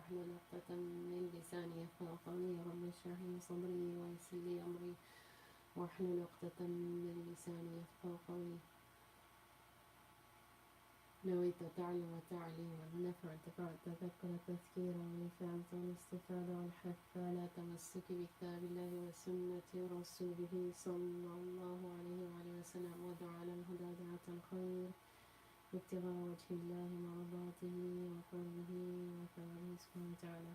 واحلل عقدة من لساني يفقهوا قولي رب اشرح لي صدري ويسر لي أمري واحلل عقدة من لساني يفقهوا قولي نويت تعلم وتعليم والنفع انتفاع التذكر التذكير والإفادة والاستفادة والحث على تمسك بكتاب الله وسنة رسوله صلى الله عليه وآله وسلم ودعا على الهدى دعاة الخير ابتغاء وجه الله مرضاته وقربه وثوابه سبحانه وتعالى.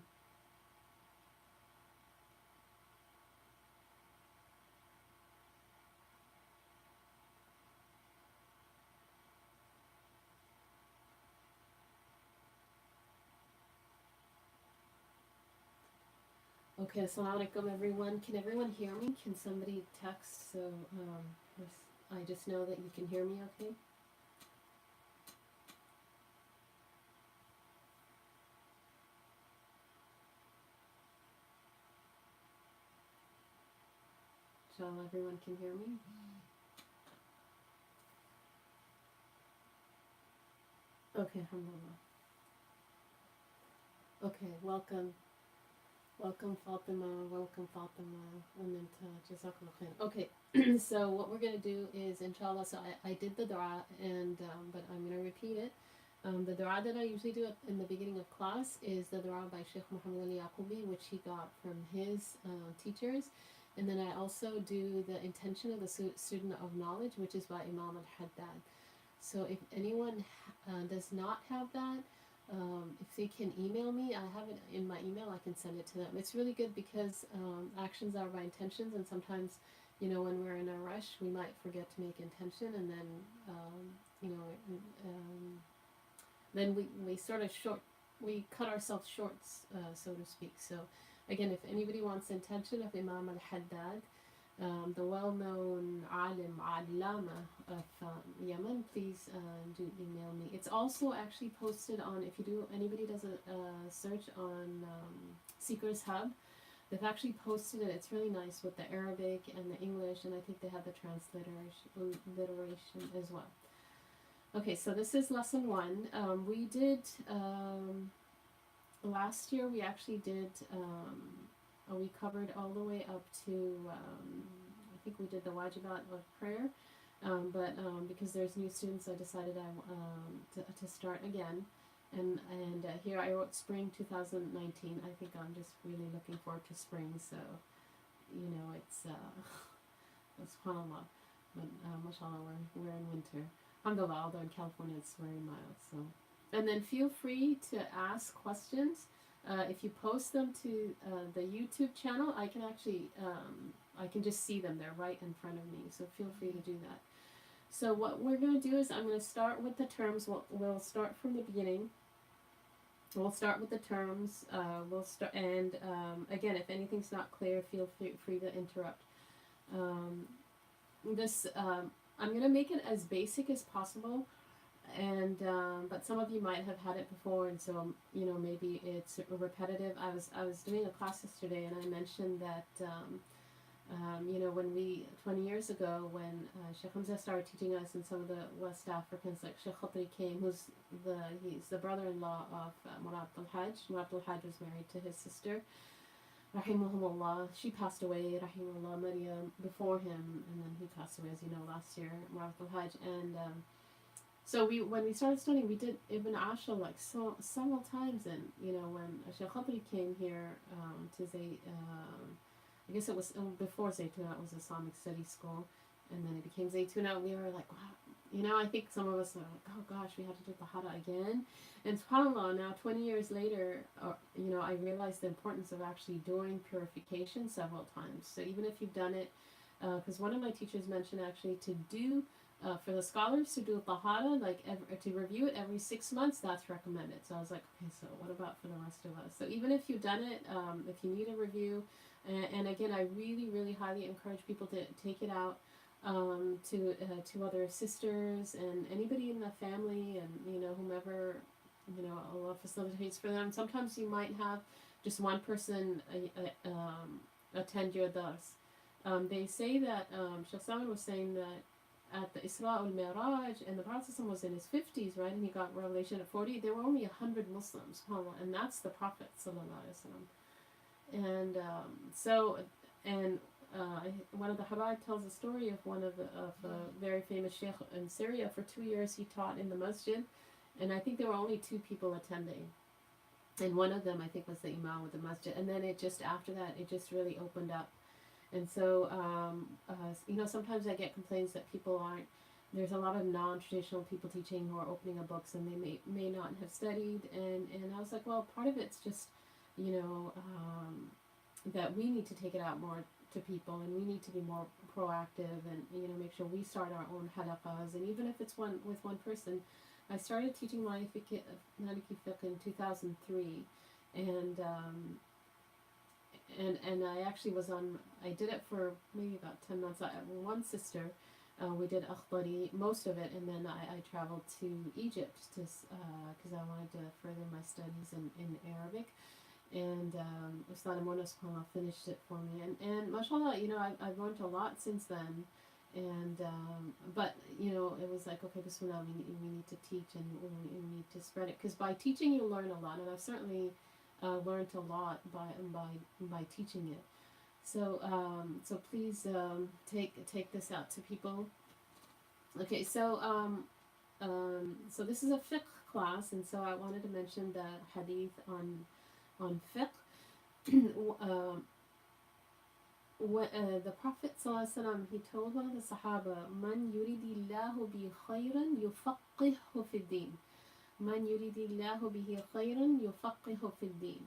Okay, assalamu alaikum everyone. Can everyone hear me? Can somebody text so I just know that you can hear me okay? Inshallah everyone can hear me. Okay, alhamdulillah. Okay, welcome. Welcome Fatima, and then Jazakallah khair. Okay, so what we're going to do is, inshallah, so I did the dua, and but I'm going to repeat it. The dua that I usually do in the beginning of class is the dua by Sheikh Muhammad Ali Yaqubi, which he got from his teachers. And then I also do the intention of the student of knowledge, which is by Imam al-Haddad. So if anyone does not have that, if they can email me, I have it in my email, I can send it to them. It's really good because actions are by intentions, and sometimes, when we're in a rush, we might forget to make intention, and then, then we sort of we cut ourselves short, so to speak. So again, if anybody wants intention of Imam al-Haddad, the well-known alim, allama of Yemen, please do email me. It's also actually posted on, if anybody does a search on Seekers Hub, they've actually posted it. It's really nice with the Arabic and the English, and I think they have the transliteration as well. Okay, so this is lesson 1. We did, last year we actually did, we covered all the way up to, I think we did the wajibat of prayer, but because there's new students, I decided to start again. And here I wrote spring 2019. I think I'm just really looking forward to spring, so, it's, subhanAllah, but mashallah, we're in winter. Alhamdulillah, although in California it's very mild, so. And then feel free to ask questions. If you post them to the YouTube channel, I can actually, I can just see them. They're right in front of me, so feel free to do that. So what we're going to do is I'm going to start with the terms. We'll start from the beginning. We'll start with the terms. We'll start, and again, if anything's not clear, feel free to interrupt. I'm going to make it as basic as possible. And but some of you might have had it before, and so maybe it's repetitive. I was doing a class yesterday, and I mentioned that when 20 years ago, when Sheikh Hamza started teaching us, and some of the West Africans like Sheikh Khatri came, he's the brother-in-law of Murad al-Hajj. Murad al-Hajj was married to his sister, rahimahumullah. She passed away, rahimahullah, Maryam, before him, and then he passed away, as you know, last year, Murad al-Hajj, and so when we started studying, we did Ibn Ashur like several times, and when Sheikh Khatri came here to I guess it was before Zaytuna, it was Islamic Studies School, and then it became Zaytuna. We were like, wow, I think some of us are like, oh gosh, we had to do Taharah again. And subhanAllah, now 20 years later, I realized the importance of actually doing purification several times. So even if you've done it, because one of my teachers mentioned actually to do. For the scholars to do Taharah, to review it every 6 months, that's recommended. So I was like, okay, so what about for the rest of us? So even if you've done it, if you need a review, and again, I really, really highly encourage people to take it out to other sisters and anybody in the family, and whomever Allah facilitates for them. Sometimes you might have just one person attend your dars. They say that Sheikh Salman was saying that at the Isra al-Miraj, and the Prophet was in his 50s, right, and he got revelation at 40, there were only 100 Muslims, and that's the Prophet sallallahu alaihi wasallam. And and one of the Habaib tells a story of a very famous sheikh in Syria. For 2 years he taught in the masjid, and I think there were only 2 people attending, and one of them I think was the imam of the masjid. And then it just after that it just really opened up. And so sometimes I get complaints that people aren't, there's a lot of non-traditional people teaching who are opening up books and they may not have studied, and I was like, well, part of it's just that we need to take it out more to people, and we need to be more proactive, and make sure we start our own halaqas. And even if it's with one person, I started teaching Maliki Fiqh in 2003, and I actually I did it for maybe about 10 months. One sister, we did Akhdari, most of it, and then I traveled to Egypt because I wanted to further my studies in Arabic. And Ustad Mona subhanAllah finished it for me, and mashallah, I've learned a lot since then. And but it was like, okay, bismillah, we need to teach, and we need to spread it, because by teaching you learn a lot, and I've certainly learned a lot by teaching it. So please take this out to people. Okay, so this is a fiqh class, and so I wanted to mention the hadith on fiqh. The Prophet ﷺ, he told one of the Sahaba, "Man yuridillahu bi khayran yufaqihu fi din. Man yuridillahu bihi khayran yufaqihu fi din.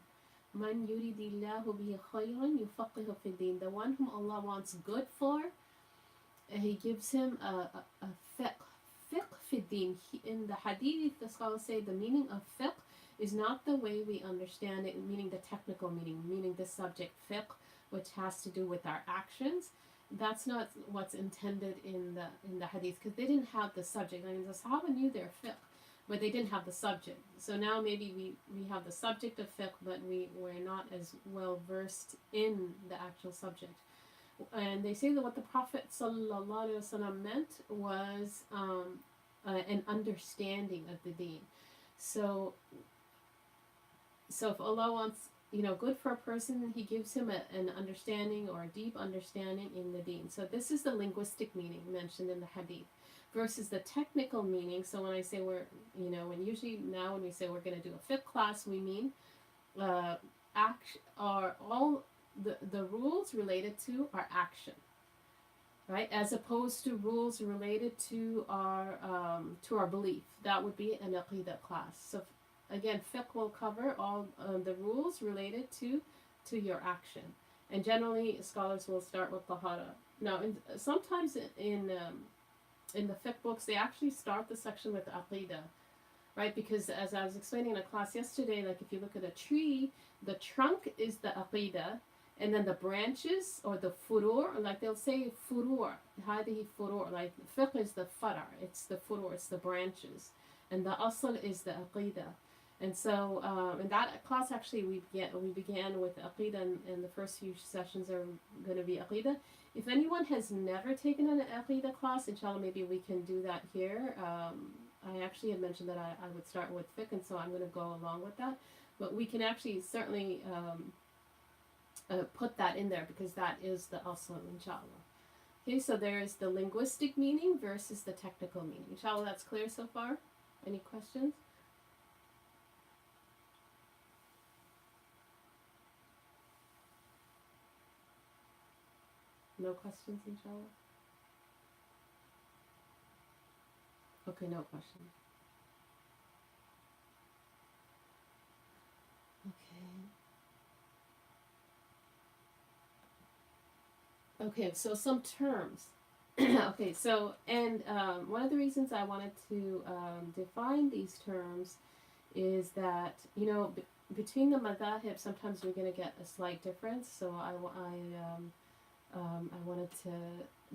Man yuridillahu bihi khayran yufaqihu fi din." The one whom Allah wants good for, he gives him a fiqh fi din. In the hadith, the scholars say the meaning of fiqh is not the way we understand it, meaning the technical meaning the subject fiqh, which has to do with our actions. That's not what's intended in the hadith, because they didn't have the subject. I mean, the Sahaba knew their fiqh, but they didn't have the subject. So now maybe we have the subject of fiqh, but we're not as well versed in the actual subject. And they say that what the Prophet ﷺ meant was an understanding of the deen. So if Allah wants good for a person, he gives him an understanding or a deep understanding in the deen. So this is the linguistic meaning mentioned in the hadith versus the technical meaning. So when I say when we say we're going to do a fiqh class, we mean all the rules related to our action, right? As opposed to rules related to our belief. That would be an aqidah class. So again, fiqh will cover all the rules related to your action, and generally scholars will start with Taharah. Now, sometimes in the fiqh books, they actually start the section with aqidah, right? Because as I was explaining in a class yesterday, like if you look at a tree, the trunk is the aqidah, and then the branches or the furur, like they'll say furur, hadihi furur, like fiqh is the fara, it's the furur, it's the branches, and the asl is the aqidah. And so in that class, actually, we began with Aqidah, and the first few sessions are going to be Aqidah. If anyone has never taken an Aqidah class, inshallah, maybe we can do that here. I actually had mentioned that I would start with fiqh, and so I'm going to go along with that. But we can actually certainly put that in there, because that is the asl, inshallah. Okay, so there is the linguistic meaning versus the technical meaning. Inshallah, that's clear so far? Any questions? No questions, inshallah? Okay, no questions. Okay, so some terms. Okay, so, and one of the reasons I wanted to define these terms is that, between the madhahib, sometimes we're going to get a slight difference. So I wanted to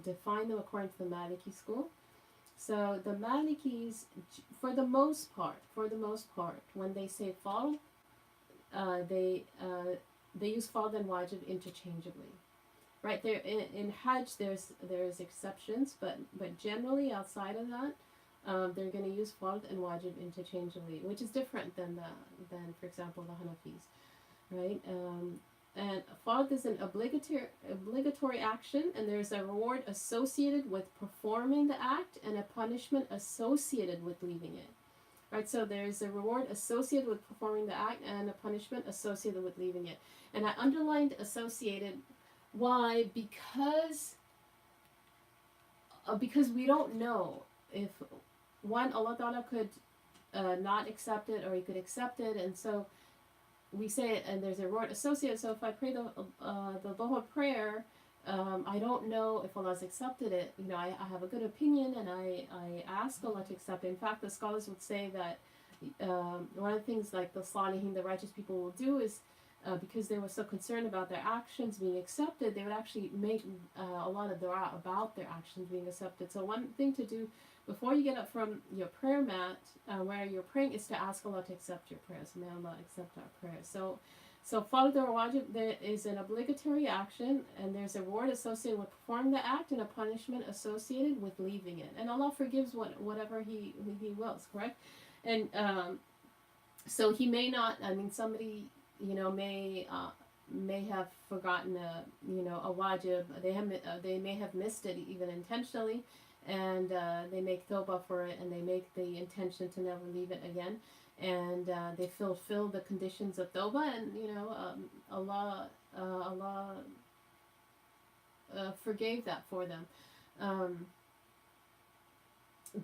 define them according to the Maliki school. So the Malikis, for the most part, when they say fard, they use fard and wajib interchangeably, right? There in Hajj, there's exceptions, but generally outside of that, they're going to use fard and wajib interchangeably, which is different than for example the Hanafis, right? And fard is an obligatory action, and there's a reward associated with performing the act and a punishment associated with leaving it. Right, so there's a reward associated with performing the act and a punishment associated with leaving it. And I underlined associated. Why? Because we don't know if one, Allah Ta'ala could not accept it, or He could accept it, and so we say it, and there's a reward associated. So if I pray the Dhuhr prayer, I don't know if Allah's accepted it. You know, I have a good opinion, and I ask Allah to accept it. In fact, the scholars would say that one of the things like the Salihin, the righteous people, will do is because they were so concerned about their actions being accepted, they would actually make a lot of dua about their actions being accepted. So one thing to do before you get up from your prayer mat, where you're praying, is to ask Allah to accept your prayers. May Allah accept our prayers. So fard or wajib, there is an obligatory action, and there's a reward associated with performing the act and a punishment associated with leaving it. And Allah forgives whatever He wills, correct? And so He may not. I mean, somebody may have forgotten a wajib. They may have missed it even intentionally, and they make tawbah for it, and they make the intention to never leave it again. And they fulfill the conditions of tawbah, and Allah forgave that for them.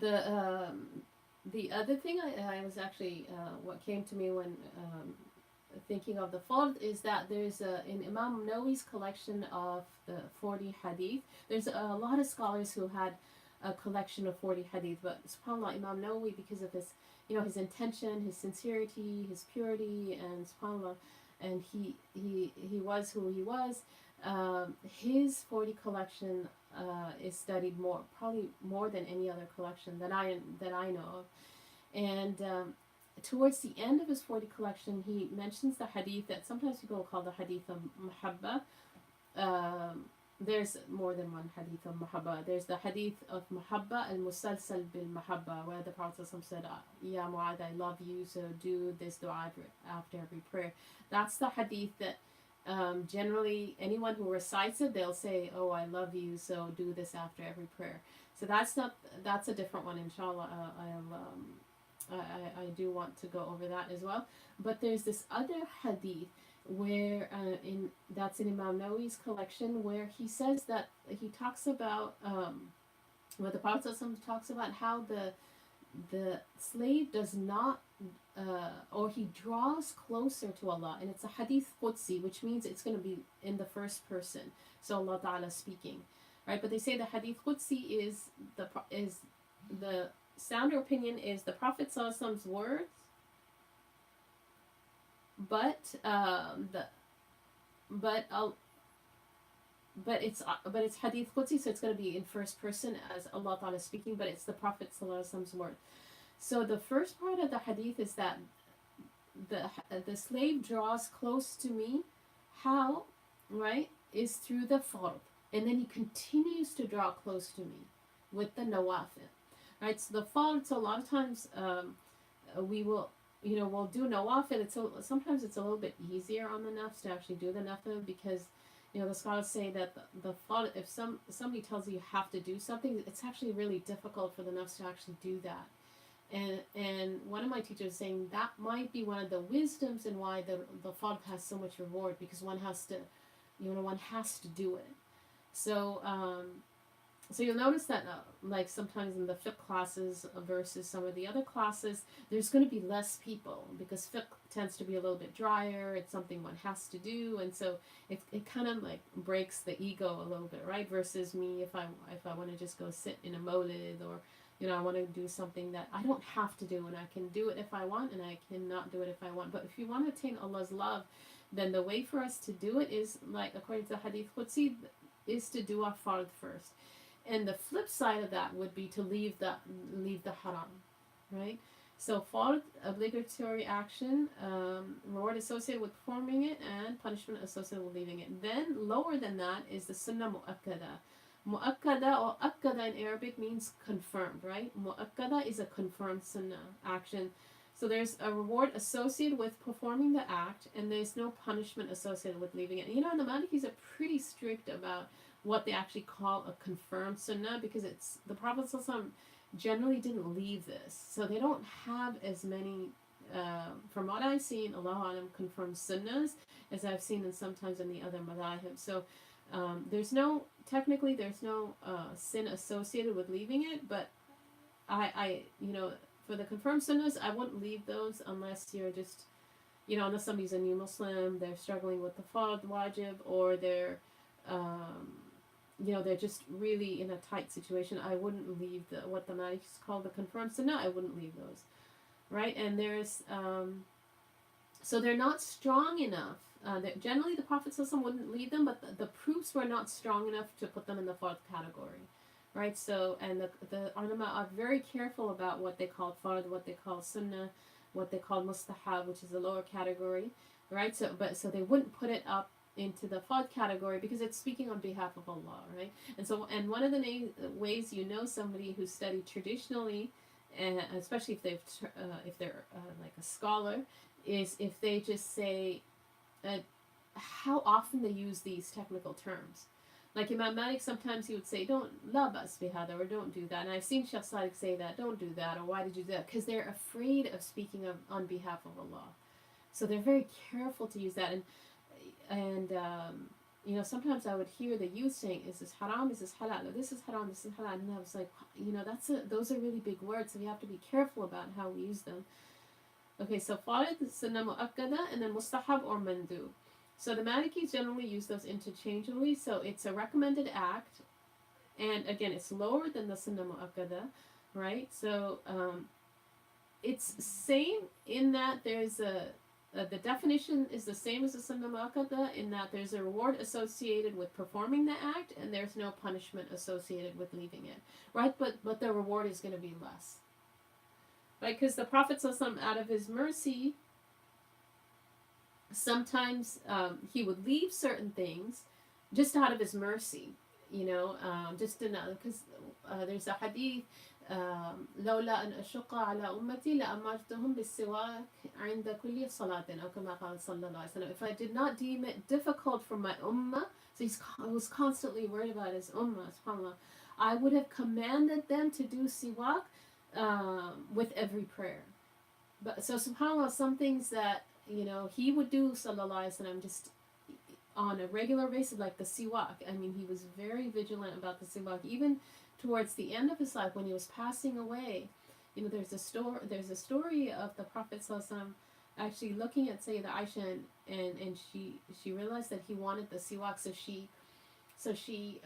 The other thing I was actually what came to me when thinking of the fard is that there's in Imam Nawawi's collection of the 40 hadith. There's a lot of scholars who had a collection of 40 hadith, but subhanAllah, Imam Nawawi, because of his his intention, his sincerity, his purity, and subhanAllah, and he was who he was. His 40 collection is studied probably more than any other collection that I know of. And towards the end of his 40 collection, he mentions the hadith that sometimes people call the hadith of Muhabba. There's more than one hadith of Muhabba. There's the hadith of Muhabba al-Musalsal bil-Muhabba, where the Prophet said, Ya Mu'adh, I love you, so do this dua after every prayer. That's the hadith that generally anyone who recites it, they'll say, oh, I love you, so do this after every prayer. So that's a different one, inshallah. I do want to go over that as well. But there's this other hadith where that's in Imam Nawawi's collection, where he says that he talks about where the Prophet talks about how the slave does not or he draws closer to Allah, and it's a hadith Qudsi, which means it's going to be in the first person, so Allah Ta'ala speaking, right? But they say the hadith Qudsi is the sounder opinion is the Prophet Sallallahu words, but it's hadith Qudsi, so it's going to be in first person as Allah Ta'ala speaking, but it's the Prophet Sallallahu word. So the first part of the hadith is that the slave draws close to me. How? Right? Is through the fard, and then he continues to draw close to me with the nawafil. Right? So the fard, so a lot of times we will, we'll do nawafil. Sometimes it's a little bit easier on the nafs to actually do the nafil, because the scholars say that the fard, if somebody tells you have to do something, it's actually really difficult for the nafs to actually do that. And one of my teachers was saying that might be one of the wisdoms and why the fard has so much reward, because one has to do it. So so you'll notice that like sometimes in the fiqh classes versus some of the other classes, there's going to be less people, because fiqh tends to be a little bit drier. It's something one has to do, and so it kind of like breaks the ego a little bit, right? Versus me, if I want to just go sit in a mawlid, or I want to do something that I don't have to do, and I can do it if I want, and I cannot do it if I want. But if you want to attain Allah's love, then the way for us to do it is, like according to Hadith Qudsi, is to do our fard first. And the flip side of that would be to leave the haram, right? So fard, obligatory action, reward associated with performing it, and punishment associated with leaving it. Then lower than that is the sunnah mu'akkada. Mu'akkada or akkada in Arabic means confirmed, right? Mu'akkada is a confirmed sunnah action. So there's a reward associated with performing the act, and there's no punishment associated with leaving it. You know, the Malikis are pretty strict about what they actually call a confirmed sunnah, because it's the Prophet generally didn't leave this, so they don't have as many. From what I've seen, Allahu Alam, confirmed sunnahs as I've seen in sometimes in the other madahib. So there's no sin associated with leaving it, but I for the confirmed sunnahs, I wouldn't leave those unless you're just, unless somebody's a new Muslim, they're struggling with the fard wajib, or they're just really in a tight situation. I wouldn't leave what the Malikis call the confirmed sunnah. I wouldn't leave those, right? And there's so they're not strong enough. Generally, the Prophet wouldn't leave them, but the proofs were not strong enough to put them in the fard category, right? So, and the ulama are very careful about what they call fard, what they call sunnah, what they call mustahab, which is the lower category, right? So they wouldn't put it up into the fard category because it's speaking on behalf of Allah, right? And one of the ways somebody who studied traditionally, and especially if they're like a scholar, is if they just say how often they use these technical terms. Like Imam Malik, sometimes he would say, "Don't la bas bihada," or "Don't do that." And I've seen Shaykh Sadiq say that, "Don't do that," or "Why did you do that?" Because they're afraid of speaking on behalf of Allah, so they're very careful to use that. And sometimes I would hear the youth saying, "Is this haram? Is this halal? This is haram. This is halal." And I was like, those are really big words, so we have to be careful about how we use them. Okay, so farid, sunnah mu'akkada, and then mustahab or mandub. So the Malikis generally use those interchangeably. So it's a recommended act, and again, it's lower than the sunnah mu'akkada, right? So it's same in that there's the definition is the same as the sunnah mu'akkada, in that there's a reward associated with performing the act, and there's no punishment associated with leaving it, right? But the reward is going to be less, right? Because the Prophet out of his mercy, sometimes he would leave certain things just out of his mercy, just another, because there's a hadith, لولا أن أشق على أمتي لأمرتهم بالسواك عند كل صلاة أو كما قال صلى الله عليه وسلم. If I did not deem it difficult for my ummah, so he was constantly worried about his ummah, subhanAllah, I would have commanded them to do siwak with every prayer. But so subhanAllah, some things that he would do, sallallahu alaihi wasallam, just on a regular basis, like the siwak. I mean, he was very vigilant about the siwak, even towards the end of his life when he was passing away. There's a story of the Prophet sallallahu alaihi wasallam actually looking at Sayyidah Aisha, and she realized that he wanted the siwak, so she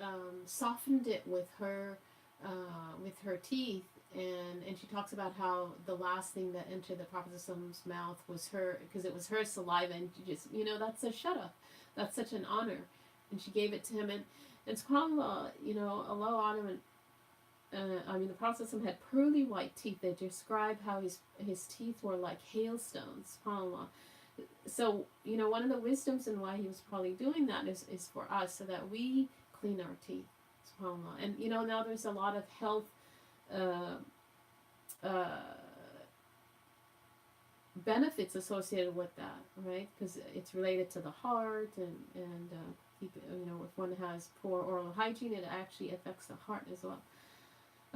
softened it with her teeth. And she talks about how the last thing that entered the Prophet's mouth was because it was her saliva, and just that's a shara, that's such an honor, and she gave it to him, and subhanAllah, Allah Alam, the Prophet had pearly white teeth. They describe how his teeth were like hailstones, subhanAllah. So one of the wisdoms and why he was probably doing that is for us, so that we clean our teeth, subhanAllah. And now there's a lot of health benefits associated with that, right? Because it's related to the heart, and if one has poor oral hygiene, it actually affects the heart as well.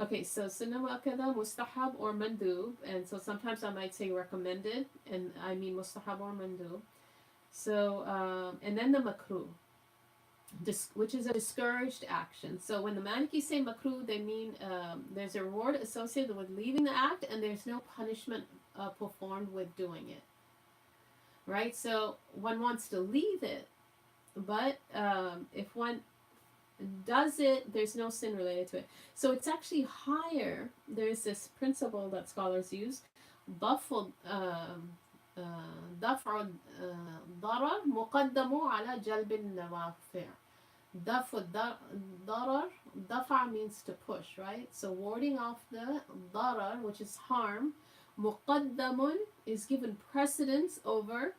Okay, so sunnah mu'akkada, mustahab or mandub, and so sometimes I might say recommended, and I mean mustahab or mandub. So and then the makruh, which is a discouraged action. So when the Malikis say makruh, they mean there's a reward associated with leaving the act, and there's no punishment performed with doing it, right? So one wants to leave it, but if one does it, there's no sin related to it. So it's actually higher. There's this principle that scholars use, دفع الضرر مقدم على جلب النوافع. Daf'a means to push, right? So warding off the darar, which is harm, Muqaddamun is given precedence over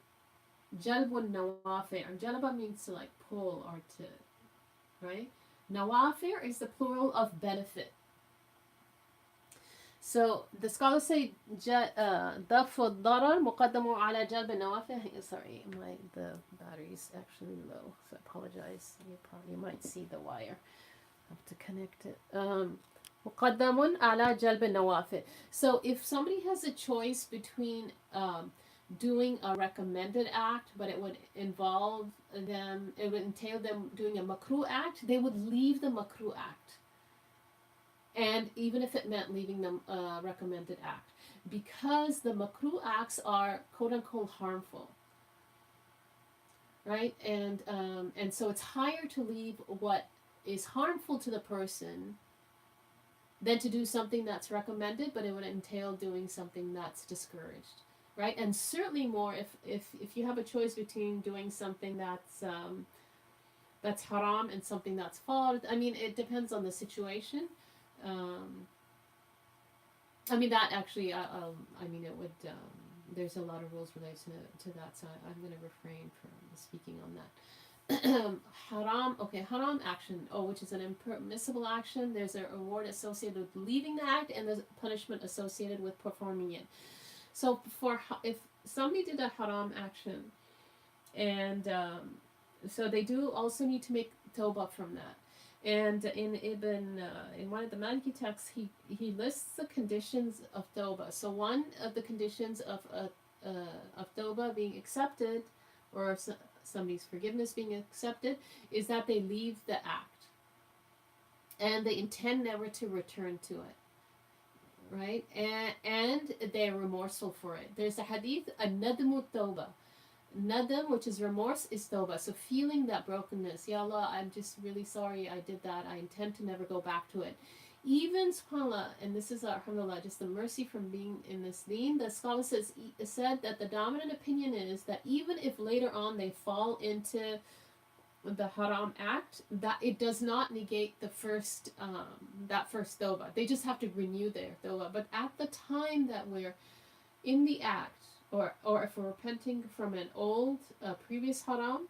jalbun nawafi'. Jalba means to like pull or to, right? Nawafi' is the plural of benefit. So the scholars say ضَفُ الضَّرَرْ مُقَدَّمٌ عَلَى جَلْبِ النَّوَافِعِ. Sorry, the battery's actually low, so I apologize. You might see the wire. I have to connect it. مُقَدَّمٌ عَلَى جَلْبِ النَّوَافِعِ. So if somebody has a choice between doing a recommended act, but it would entail them doing a makruh act, they would leave the makruh act. And even if it meant leaving the recommended act, because the makruh acts are quote unquote harmful, right? And so it's higher to leave what is harmful to the person than to do something that's recommended, but it would entail doing something that's discouraged, right? And certainly more if you have a choice between doing something that's haram and something that's fard. I mean, it depends on the situation. I mean that actually. I mean it would. There's a lot of rules related to that, so I'm going to refrain from speaking on that. Haram. Okay, haram action. Oh, which is an impermissible action. There's a reward associated with leaving the act, and there's punishment associated with performing it. So if somebody did a haram action, and so they do also need to make tawbah from that. And in one of the Maliki texts, he lists the conditions of tawbah. So one of the conditions of tawbah being accepted, or somebody's forgiveness being accepted, is that they leave the act, and they intend never to return to it, right? And they're remorseful for it. There's a hadith, an-nadmu tawbah. Nadam, which is remorse, is tawbah. So feeling that brokenness. Ya Allah, I'm just really sorry I did that. I intend to never go back to it. Even, subhanAllah, and this is, alhamdulillah, just the mercy from being in this deen, the scholar said that the dominant opinion is that even if later on they fall into the haram act, that it does not negate the first, that first tawbah. They just have to renew their tawbah. But at the time that we're in the act, or if we're repenting from an old, previous haram,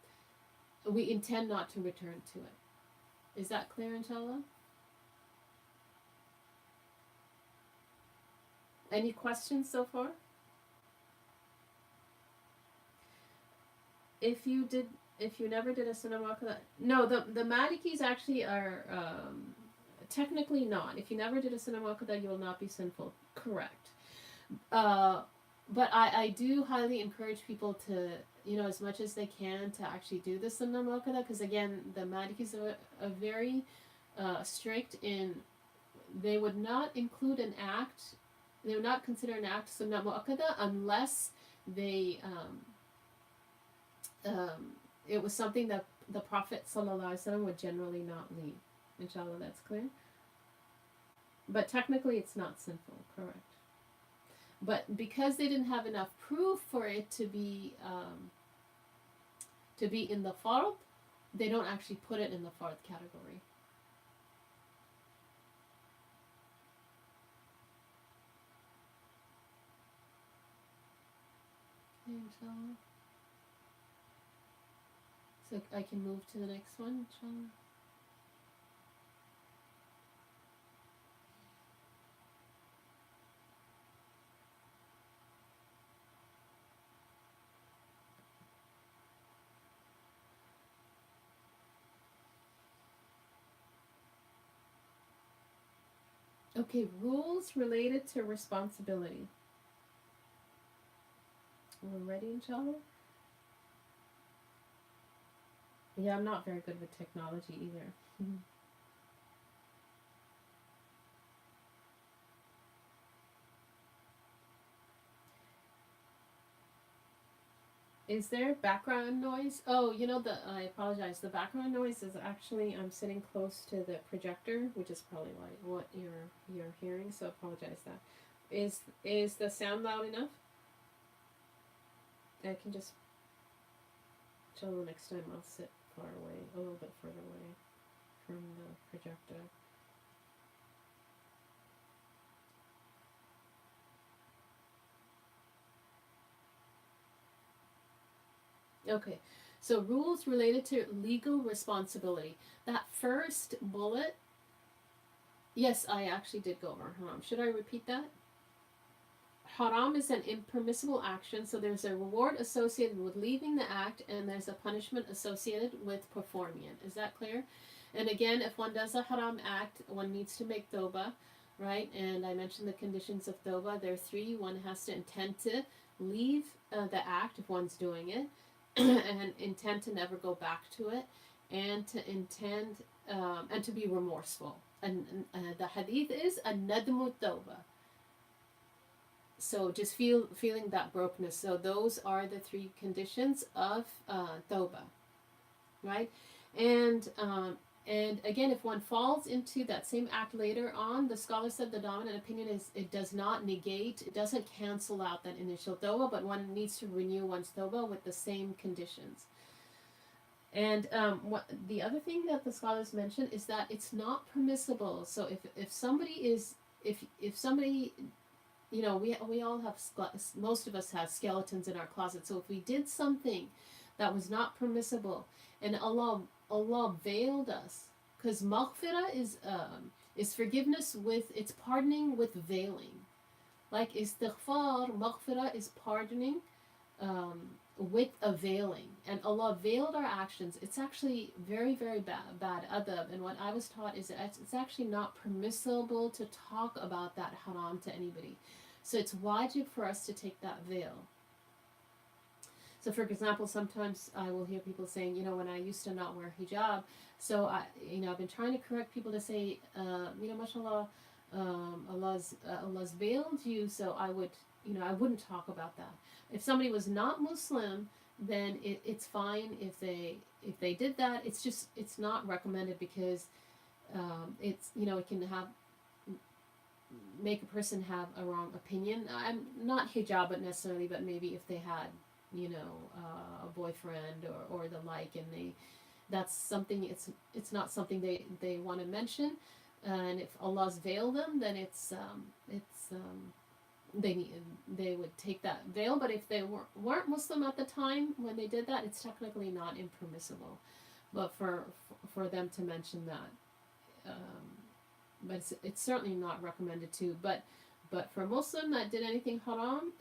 we intend not to return to it. Is that clear, inshallah? Any questions so far? If you never did a sunnah mu'akkada, no, the Malikis actually are technically not. If you never did a sunnah mu'akkada, you will not be sinful. Correct. But I do highly encourage people to, as much as they can, to actually do the sunnah mu'akkada, because again, the Malikis are very strict in, they would not include an act, they would not consider an act sunnah mu'akkada unless they, it was something that the Prophet ﷺ would generally not leave. Inshallah, that's clear. But technically it's not sinful, correct. But because they didn't have enough proof for it to be in the fard, they don't actually put it in the fard category. Okay, inshallah. So I can move to the next one, inshallah. Okay, rules related to responsibility. We're ready, inshallah? Yeah, I'm not very good with technology either. Is there background noise? Oh, I apologize. The background noise is actually, I'm sitting close to the projector, which is probably what you're hearing, so I apologize that. Is the sound loud enough? I can just, inshallah, next time I'll sit far away, a little bit further away from the projector. Okay, so rules related to legal responsibility. That first bullet, yes, I actually did go over haram. Should I repeat that? Haram is an impermissible action, so there's a reward associated with leaving the act, and there's a punishment associated with performing it. Is that clear? And again, if one does a haram act, one needs to make tawbah, right? And I mentioned the conditions of tawbah. There are three. One has to intend to leave the act if one's doing it, and intend to never go back to it, and to intend and to be remorseful. And the hadith is a nadmu tawbah. So just feeling that brokenness. So those are the three conditions of tawbah, right? And again, if one falls into that same act later on, the scholar said the dominant opinion is it does not negate, it doesn't cancel out that initial tawbah, but one needs to renew one's tawbah with the same conditions. And what the other thing that the scholars mention is that it's not permissible. So if somebody is if somebody, you know, we all have, most of us have skeletons in our closet. So if we did something that was not permissible, and Allah veiled us, because maghfirah is forgiveness with, it's pardoning with veiling. Like istighfar, maghfirah is pardoning with a veiling, and Allah veiled our actions. It's actually very, very bad adab, and what I was taught is that it's actually not permissible to talk about that haram to anybody. So it's wajib for us to take that veil. So for example, sometimes I will hear people saying, you know, when I used to not wear hijab, so I've been trying to correct people to say, mashallah, Allah's veiled you, so I wouldn't talk about that. If somebody was not Muslim, then it's fine if they did that. It's not recommended, because it's, it can make a person have a wrong opinion. I'm not hijab necessarily, but maybe if they had, a boyfriend or the like, and that's something, it's not something they want to mention. And if Allah's veiled them, then they would take that veil. But if they weren't Muslim at the time when they did that, it's technically not impermissible, but for them to mention that, but it's certainly not recommended to. But for a Muslim that did anything haram,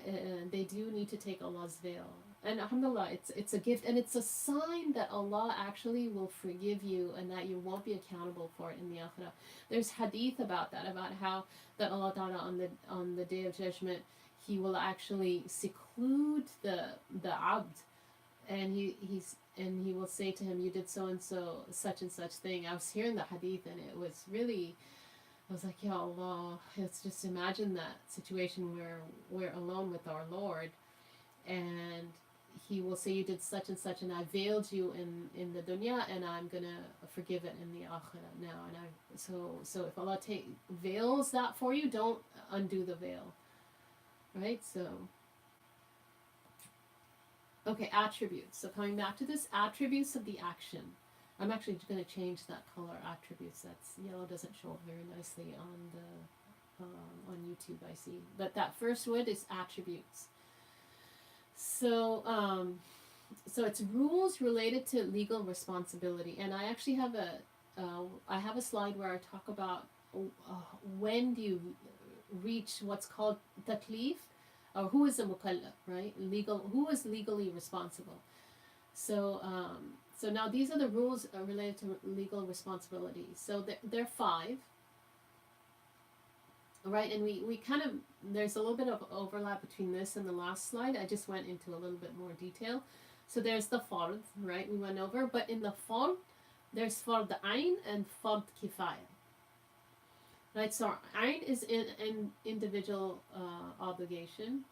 they do need to take Allah's veil. And alhamdulillah, it's a gift, and it's a sign that Allah actually will forgive you, and that you won't be accountable for it in the akhirah. There's hadith about that, about how that Allah Ta'ala on the day of judgment, He will actually seclude the abd, and he will say to him, you did so and so, such and such thing. I was hearing the hadith, and it was really, I was like, Ya Allah, let's just imagine that situation where we're alone with our Lord, and He will say, you did such and such, and I veiled you in the dunya, and I'm gonna forgive it in the akhirah now. And so if Allah veils that for you, don't undo the veil, right? So okay, attributes. So coming back to this, attributes of the action. I'm actually going to change that color, attributes. That's yellow, doesn't show up very nicely on YouTube, I see. But that first word is attributes. So it's rules related to legal responsibility, and I actually have a slide where I talk about when do you reach what's called taklif, or who is a mukallaf, right? Who is legally responsible. So now these are the rules related to legal responsibility. So there are 5. Right, and we kind of, there's a little bit of overlap between this and the last slide. I just went into a little bit more detail. So there's the fard, right, we went over, but in the fard, there's fard ayn and fard kifaya. Right, so ayn is an individual obligation.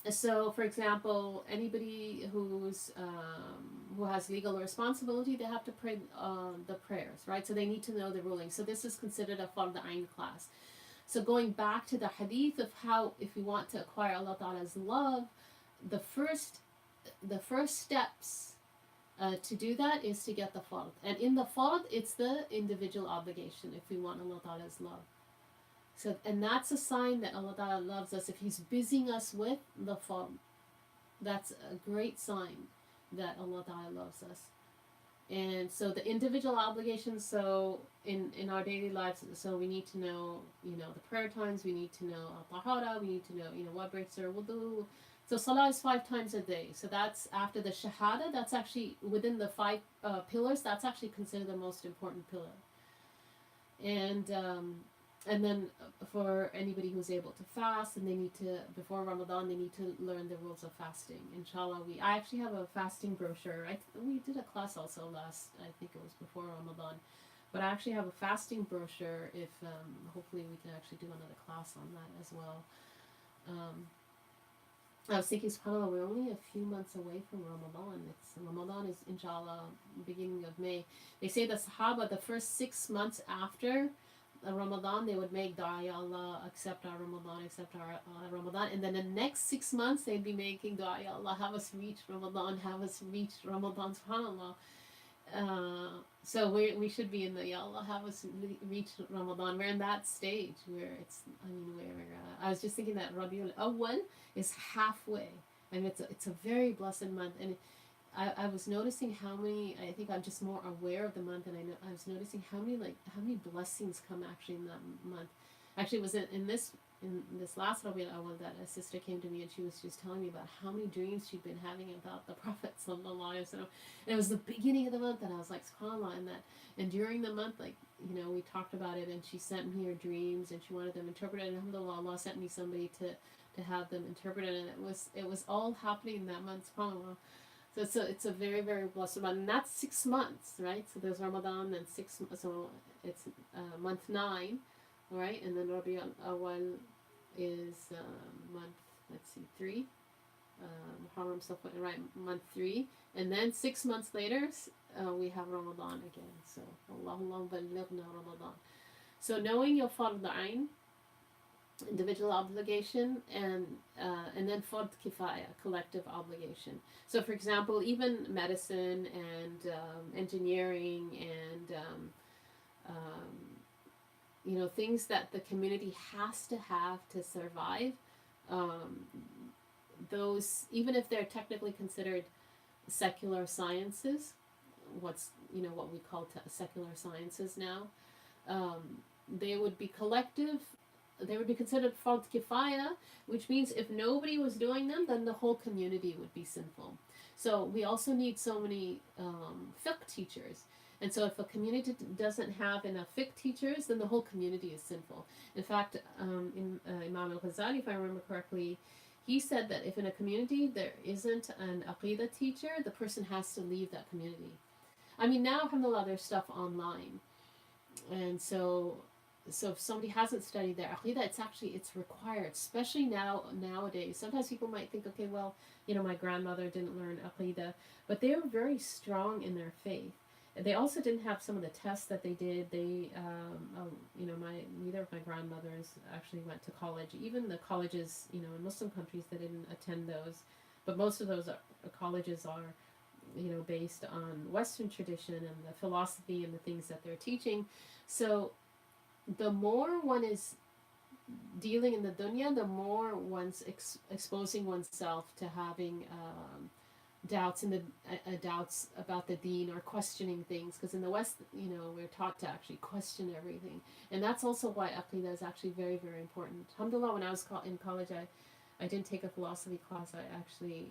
So, for example, anybody who has legal responsibility, they have to pray the prayers, right? So they need to know the ruling. So this is considered a fard ayn class. So going back to the hadith of how, if we want to acquire Allah Ta'ala's love, the first steps to do that is to get the fard. And in the fard, it's the individual obligation if we want Allah Ta'ala's love. So, and that's a sign that Allah Ta'ala loves us. If He's busying us with the fard, that's a great sign that Allah Ta'ala loves us. And so the individual obligations, so in our daily lives, so we need to know, the prayer times, we need to know Taharah, we need to know, what breaks our wudu. So salah is 5 times a day. So that's after the shahada, that's actually within the 5 pillars, that's actually considered the most important pillar. And then for anybody who's able to fast, and they need to, before Ramadan, they need to learn the rules of fasting. Inshallah, I actually have a fasting brochure. We did a class also last, I think it was before Ramadan, but I actually have a fasting brochure. If hopefully we can actually do another class on that as well. I was thinking, subhanAllah, we're only a few months away from Ramadan. Ramadan is inshallah beginning of May. They say the Sahaba, the first 6 months after Ramadan, they would make dua, Ya Allah, accept our Ramadan, accept our Ramadan. And then the next 6 months, they'd be making dua, Ya Allah, have us reach Ramadan, have us reach Ramadan, subhanAllah. So we should be in the, Ya Allah, have us reach Ramadan. We're in that stage where I was just thinking that Rabiul Awwal is halfway. It's a very blessed month. And I was noticing how many, I think I'm just more aware of the month, and I was noticing how many blessings come actually in that month. Actually, it was in this last Rabiul Awwal that a sister came to me, and she was just telling me about how many dreams she'd been having about the Prophet sallallahu alaihi wasallam. And it was the beginning of the month, and I was like, subhanAllah, and during the month, we talked about it, and she sent me her dreams, and she wanted them interpreted, and alhamdulillah, Allah sent me somebody to have them interpreted, and it was all happening in that month, subhanAllah. So it's a very, very blessed month, and that's 6 months, right? So there's Ramadan, and so it's month 9, right? And then Rabiul Awwal is month, let's see, 3. Muharram, Safar, right? Month 3, and then 6 months later, we have Ramadan again. So Allahumma ballighna Ramadan. So knowing your fard ayn, individual obligation, and then fard kifaya, collective obligation. So for example, even medicine and engineering and things that the community has to have to survive, those, even if they're technically considered secular sciences, what we call secular sciences now, they would be collective. They would be considered fard kifaya, which means if nobody was doing them, then the whole community would be sinful. So we also need so many fiqh teachers. And so if a community doesn't have enough fiqh teachers, then the whole community is sinful. In fact, Imam al-Ghazali, if I remember correctly, he said that if in a community there isn't an aqidah teacher, the person has to leave that community. I mean, now, alhamdulillah, there's stuff online. And so if somebody hasn't studied their aqidah, it's required, especially nowadays. Sometimes people might think, okay, well, my grandmother didn't learn aqidah, but they were very strong in their faith. They also didn't have some of the tests that they did. Neither of my grandmothers actually went to college. Even the colleges, in Muslim countries, they didn't attend those. But most of those colleges are, based on Western tradition and the philosophy and the things that they're teaching. So the more one is dealing in the dunya, the more one's exposing oneself to having doubts doubts about the deen, or questioning things, because in the West, we're taught to actually question everything, and that's also why aqidah is actually very, very important. Alhamdulillah, when I was in college, I didn't take a philosophy class. I actually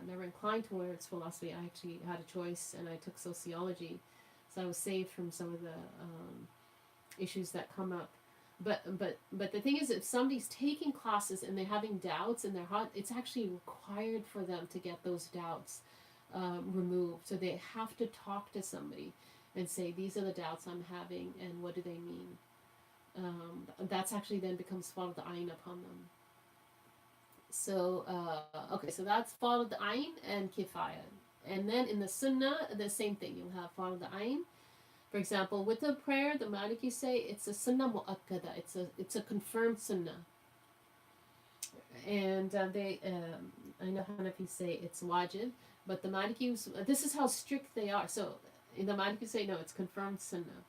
never inclined towards philosophy. I actually had a choice, and I took sociology, so I was saved from some of the issues that come up. But the thing is, if somebody's taking classes and they're having doubts in their heart, it's actually required for them to get those doubts removed. So they have to talk to somebody and say, these are the doubts I'm having, and what do they mean? That's actually then becomes fard ayn upon them. So so that's fard ayn and kifaya. And then in the sunnah, the same thing. You'll have fard ayn. For example, with the prayer, the Maliki say it's a sunnah mu'akkada. It's a confirmed sunnah. And I know Hanafi say it's wajib, but the Malikis, this is how strict they are. So the Malikis say no, it's confirmed sunnah,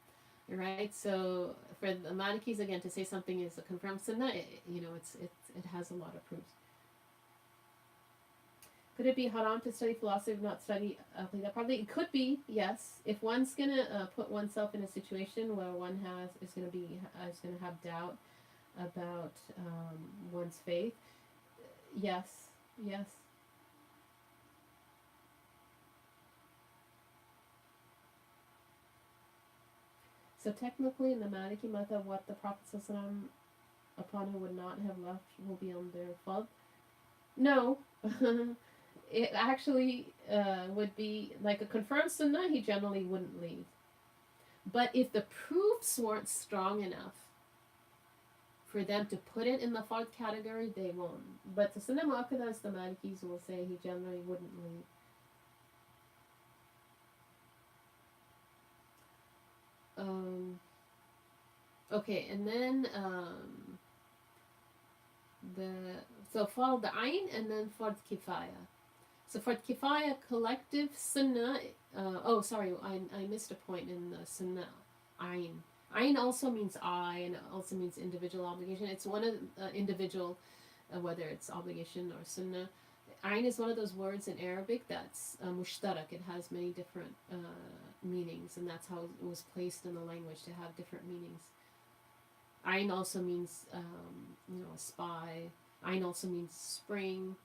right? So for the Malikis, again, to say something is a confirmed sunnah, it has a lot of proofs. Could it be haram to study philosophy if not study aqidah? Probably it could be, yes. If one's gonna put oneself in a situation where one is gonna have doubt about one's faith, yes, yes. So technically, in the Maliki madhab, what the Prophet ﷺ upon who would not have left will be on their fard. No, it actually would be like a confirmed sunnah. He generally wouldn't leave. But if the proofs weren't strong enough for them to put it in the fard category, they won't. But the sunnah mu'akkadah, as the Malikis will say, he generally wouldn't leave. Okay, and then fard ayn and then fard kifaya. So fard kifaya, collective sunnah. I missed a point in the sunnah. Ayn. Ayn also means I, and it also means individual obligation. It's one of individual, whether it's obligation or sunnah. Ayn is one of those words in Arabic that's mushtarak. It has many different meanings, and that's how it was placed in the language, to have different meanings. Ayn also means, a spy. Ayn also means spring,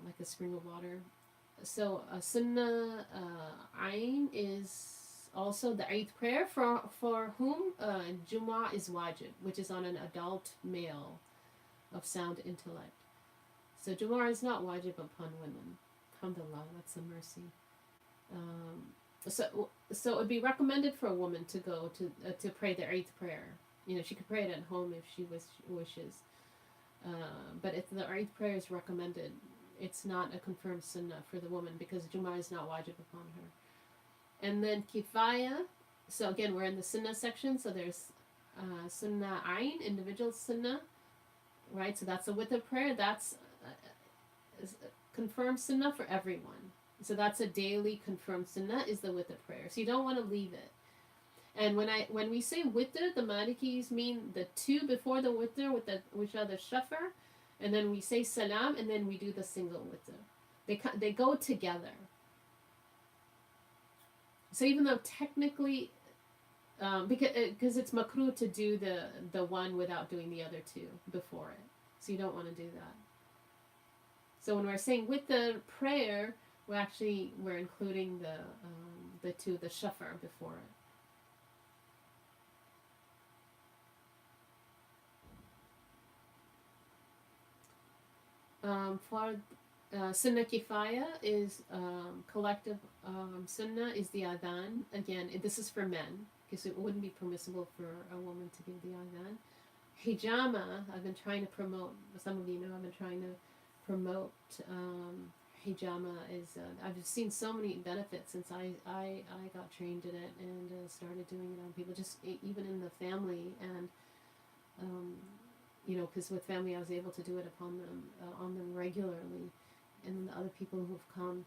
like a spring of water. So sunnah ayn is also the Eid prayer for whom Jumu'ah is wajib, which is on an adult male of sound intellect. So Jumu'ah is not wajib upon women. Alhamdulillah, that's a mercy. So it would be recommended for a woman to go to pray the Eid prayer. She could pray it at home if she wishes. But if the Eid prayer is recommended, it's not a confirmed sunnah for the woman because Jumu'ah is not wajib upon her. And then kifaya. So again, we're in the sunnah section. So there's sunnah ayn, individual sunnah, right? So that's a witr prayer. That's confirmed sunnah for everyone. So that's a daily confirmed sunnah is the witr prayer. So you don't want to leave it. And when we say witr, the Malikis mean the two before the witr which are the shafar, and then we say salam, and then we do the single witr. They go together. So even though technically, because it's makruh to do the one without doing the other two before it, so you don't want to do that. So when we're saying with the prayer, we're including the two, the shafar before it. For sunnah kifaya is collective sunnah is the adhan. Again, this is for men because it wouldn't be permissible for a woman to give the adhan. Hijama, I've been trying to promote. Some of you know I've been trying to promote hijama. I've seen so many benefits since I got trained in it and started doing it on people, just even in the family and. Because with family I was able to do it on them regularly, and the other people who have come.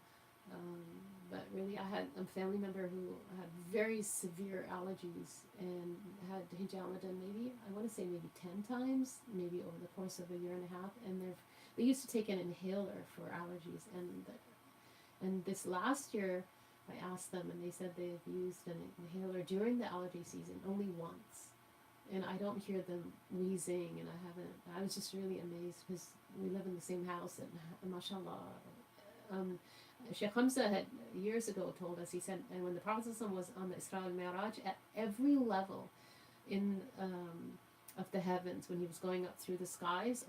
But really, I had a family member who had very severe allergies and had hijama done maybe 10 times, maybe over the course of a year and a half. And they used to take an inhaler for allergies. And this last year, I asked them, and they said they've used an inhaler during the allergy season only once. And I don't hear them wheezing, and I was just really amazed because we live in the same house, and mashallah. Sheikh Hamza had years ago told us, he said, and when the Prophet was on the Isra al-Mi'raj, at every level of the heavens, when he was going up through the skies,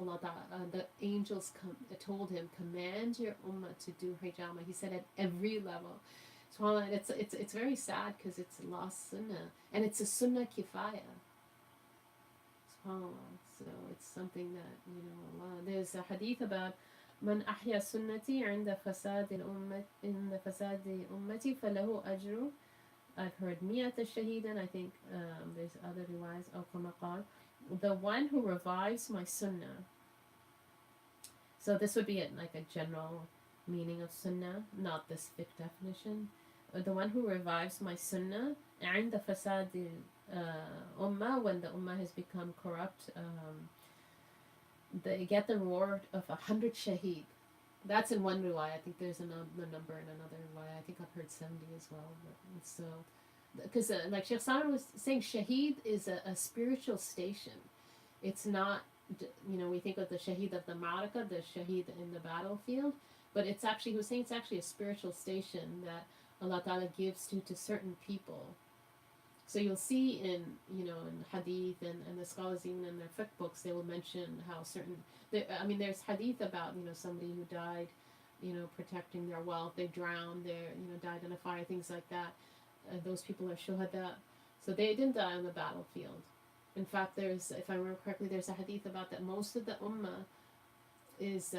the angels told him, command your ummah to do hijama. He said at every level. SubhanAllah, it's very sad because it's lost sunnah, and it's a sunnah kifaya. So it's something that there's a hadith about من أحيا سنتي عند فساد أمتي فله أجر. I've heard مئة الشهيدا. I think there's other riwayas أو كما قال, the one who revives my sunnah. So this would be like a general meaning of sunnah, not this fiqh definition. The one who revives my sunnah عند فساد ummah, when the ummah has become corrupt, they get the reward of 100 shaheed. That's in one riwayah. I think there's another number in another riwayah. I think I've heard 70 as well. But so, because like Sheikh Salman was saying, shaheed is a spiritual station. It's not, we think of the shaheed of the ma'araka, the shaheed in the battlefield, but it's actually, he was saying it's actually a spiritual station that Allah Ta'ala gives to certain people. So you'll see in hadith and the scholars even in their fiqh books, they will mention how certain, there's hadith about, somebody who died, protecting their wealth, they drowned, they died in a fire, things like that. Those people are shuhada. So they didn't die on the battlefield. In fact, there's, if I remember correctly, there's a hadith about that most of the ummah is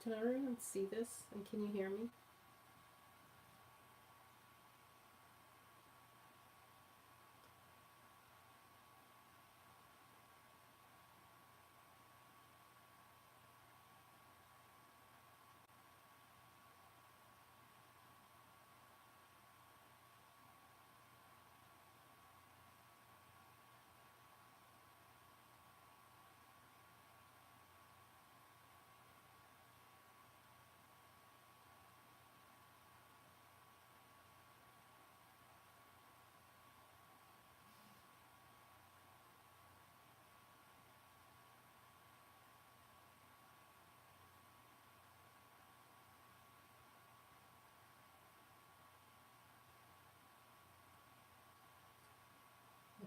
Can everyone see this? And can you hear me?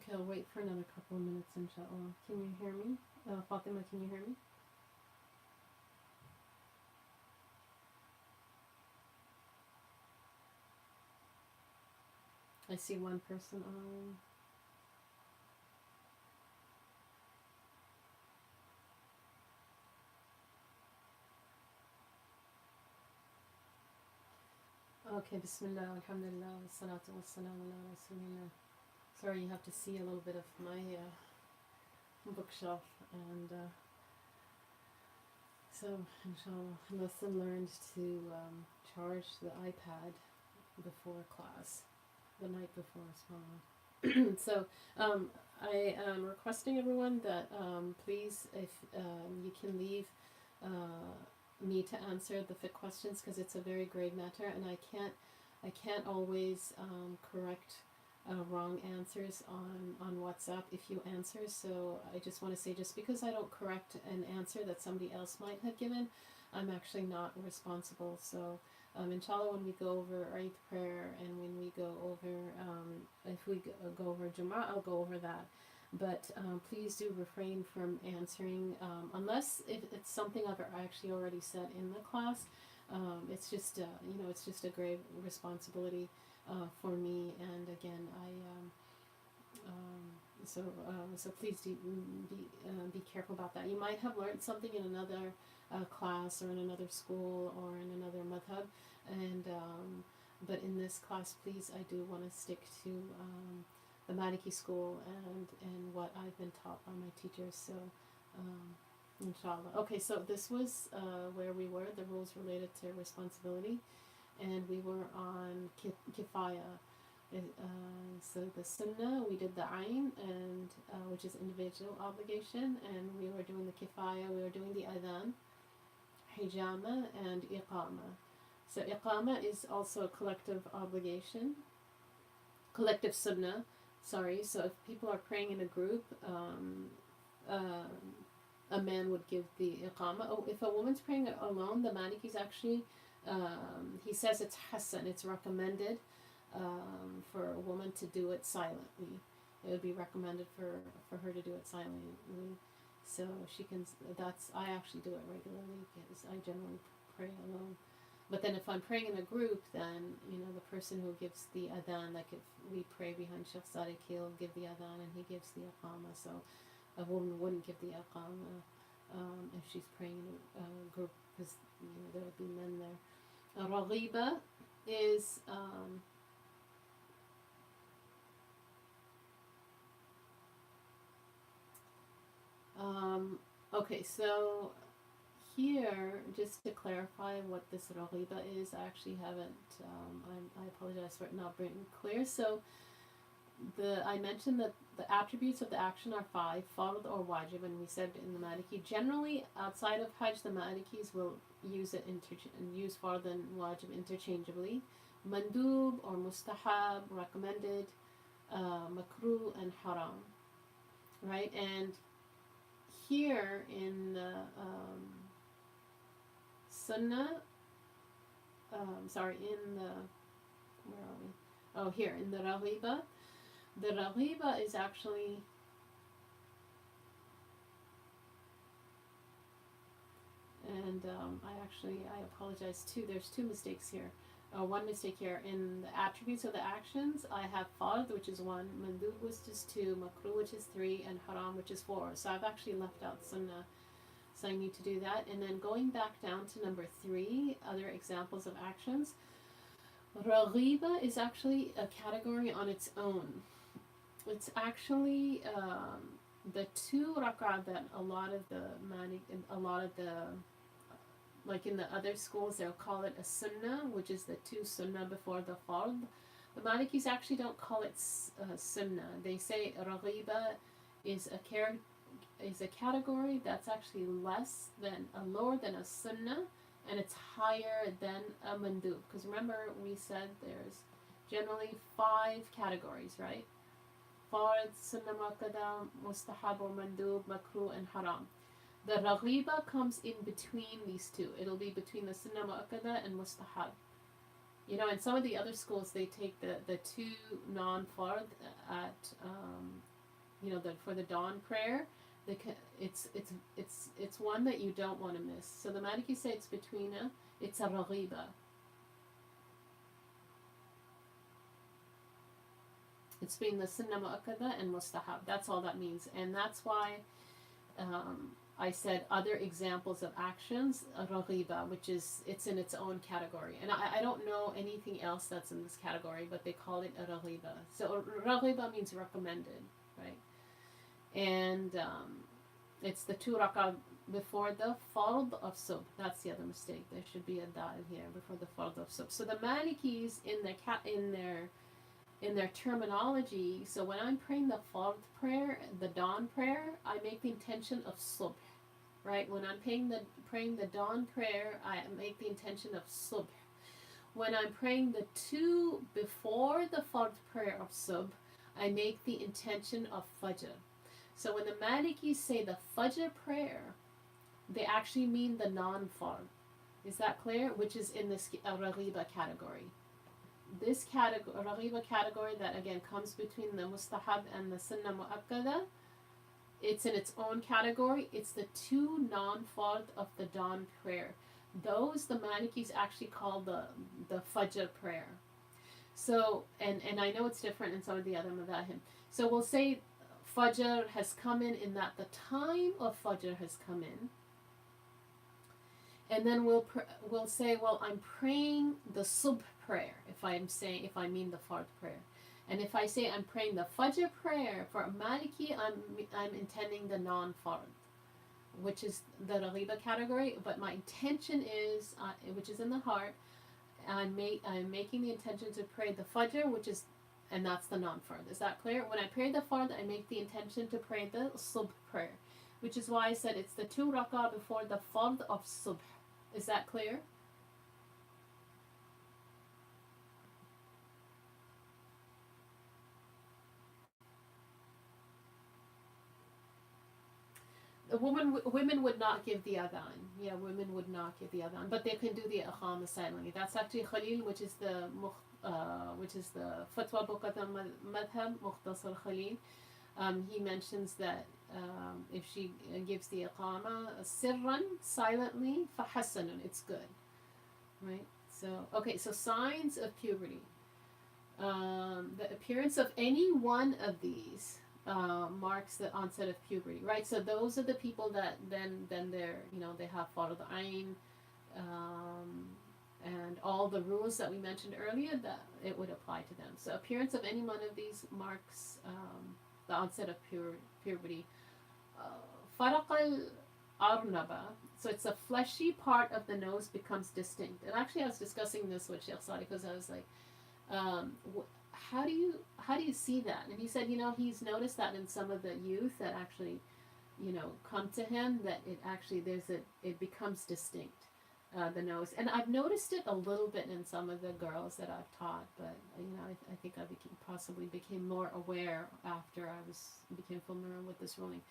Okay, I'll wait for another couple of minutes, inshallah. Can you hear me? Fatima, can you hear me? I see one person on. Okay, Bismillah, Alhamdulillah, Salatu wassalamu ala Rasulillah. Sorry, you have to see a little bit of my bookshelf, and so inshallah, lesson learned to charge the iPad before class, the night before as so I am requesting everyone that please, if you can leave me to answer the fit questions, because it's a very grave matter, and I can't always correct wrong answers on WhatsApp if you answer. So I just want to say, just because I don't correct an answer that somebody else might have given, I'm actually not responsible. So inshallah, when we go over Eid prayer, and when we go over, if we go over Jumu'ah, I'll go over that. But please do refrain from answering unless if it's something I've actually already said in the class. It's just it's just a grave responsibility for me, and again, so please do be careful about that. You might have learned something in another class, or in another school, or in another madhab, And but in this class, please, I do want to stick to the Maliki school and what I've been taught by my teachers. So, inshallah. Okay, so this was where we were, the rules related to responsibility, and we were on kifaya. So the sunnah, we did the ayn, and which is individual obligation, and we were doing the kifaya, we were doing the adhan, hijama, and iqama. So iqama is also a collective obligation, collective sunnah. Sorry. So if people are praying in a group, a man would give the iqama. Oh, if a woman's praying alone, the Malikis actually, he says it's hasan, it's recommended for a woman to do it silently. It would be recommended for her to do it silently. So she can, I actually do it regularly because I generally pray alone. But then if I'm praying in a group, then, the person who gives the adhan, like if we pray behind Sheikh Sadiq, he'll give the adhan and he gives the iqama. So a woman wouldn't give the iqama if she's praying in a group because, there would be men there. Raghiba is... okay, so here, just to clarify what this raghiba is, I actually haven't, I apologize for it not being clear. So, I mentioned that the attributes of the action are 5, fard or wajib, and we said in the Maliki, generally outside of Hajj, the Malikis will use it use fard and wajib interchangeably. Mandub or mustahab, recommended, makruh and haram, right? And here in the sunnah, in the, where are we? Oh, here, in the raghiba. The raghiba is actually, and I apologize too, there's 2 mistakes here. One mistake here. In the attributes of the actions, I have fard, which is 1, mandub, which is 2, makruh, which is 3, and haram, which is 4. So I've actually left out sunnah. So I need to do that. And then going back down to number 3, other examples of actions. Raghiba is actually a category on its own. It's actually the 2 rak'ah that a lot of the like in the other schools, they'll call it a sunnah, which is the 2 sunnah before the fard. The Malikis actually don't call it sunnah. They say raghiba is a category that's actually lower than a sunnah, and it's higher than a mandub. Because remember, we said there's generally 5 categories, right? Fard, sunnah muakkada, mustahab or mandub, makruh, and haram. The raghiba comes in between these 2. It'll be between the sunnah muakkada and mustahab. In some of the other schools, they take the 2 non-fard at, for the dawn prayer. It's one that you don't want to miss. So the Maliki say it's a raghiba. It's between the sunnah muakkada and mustahab. That's all that means. And that's why I said other examples of actions, raghiba, which is, it's in its own category. And I don't know anything else that's in this category, but they call it a raghiba. So raghiba means recommended, right? And it's the 2 rak'ah before the fard of subh. That's the other mistake. There should be a dal here before the fard of subh. So the Malikis in their terminology, so when I'm praying the fard prayer, the dawn prayer, I make the intention of subh, right? When I'm praying the dawn prayer, I make the intention of subh. When I'm praying the 2 before the fard prayer of subh, I make the intention of fajr. So when the Malikis say the fajr prayer, they actually mean the non-fard. Is that clear? Which is in this raghiba category. This raghiba category that again comes between the mustahab and the sunnah muakkada, it's in its own category. It's the 2 non-fard of the dawn prayer. Those the Malikis actually call the fajr prayer. So and I know it's different in some of the other madhahib. So we'll say Fajr has come in that the time of Fajr has come in. And then we'll say, well, I'm praying the subh prayer if I mean the fard prayer. And if I say I'm praying the fajr prayer for Maliki, I'm intending the non-fard, which is the Raghiba category. But my intention is, which is in the heart, I'm making the intention to pray the fajr, which is, and that's the non-fard. Is that clear? When I pray the fard, I make the intention to pray the subh prayer, which is why I said it's the 2 rak'ah before the fard of subh. Is that clear? Women would not give the adhan. Yeah, women would not give the adhan, but they can do the iqama silently. That's actually Khalil, which is the fatwa book of the madhab, Mukhtasar Khalil. He mentions that if she gives the iqama sirran, silently, fahasanun, it's good, right? So okay, so signs of puberty. The appearance of any one of these marks the onset of puberty, right? So those are the people that then they're, they have farad ayn, and all the rules that we mentioned earlier, that it would apply to them. So appearance of any one of these marks the onset of puberty. Faraq al-arnaba, so it's a fleshy part of the nose becomes distinct. And actually I was discussing this with Sheikh Sadi, because I was like, how do you see that? And he said, he's noticed that in some of the youth that actually, come to him, that it actually it becomes distinct, the nose. And I've noticed it a little bit in some of the girls that I've taught, but I think I possibly became more aware after I became familiar with this ruling.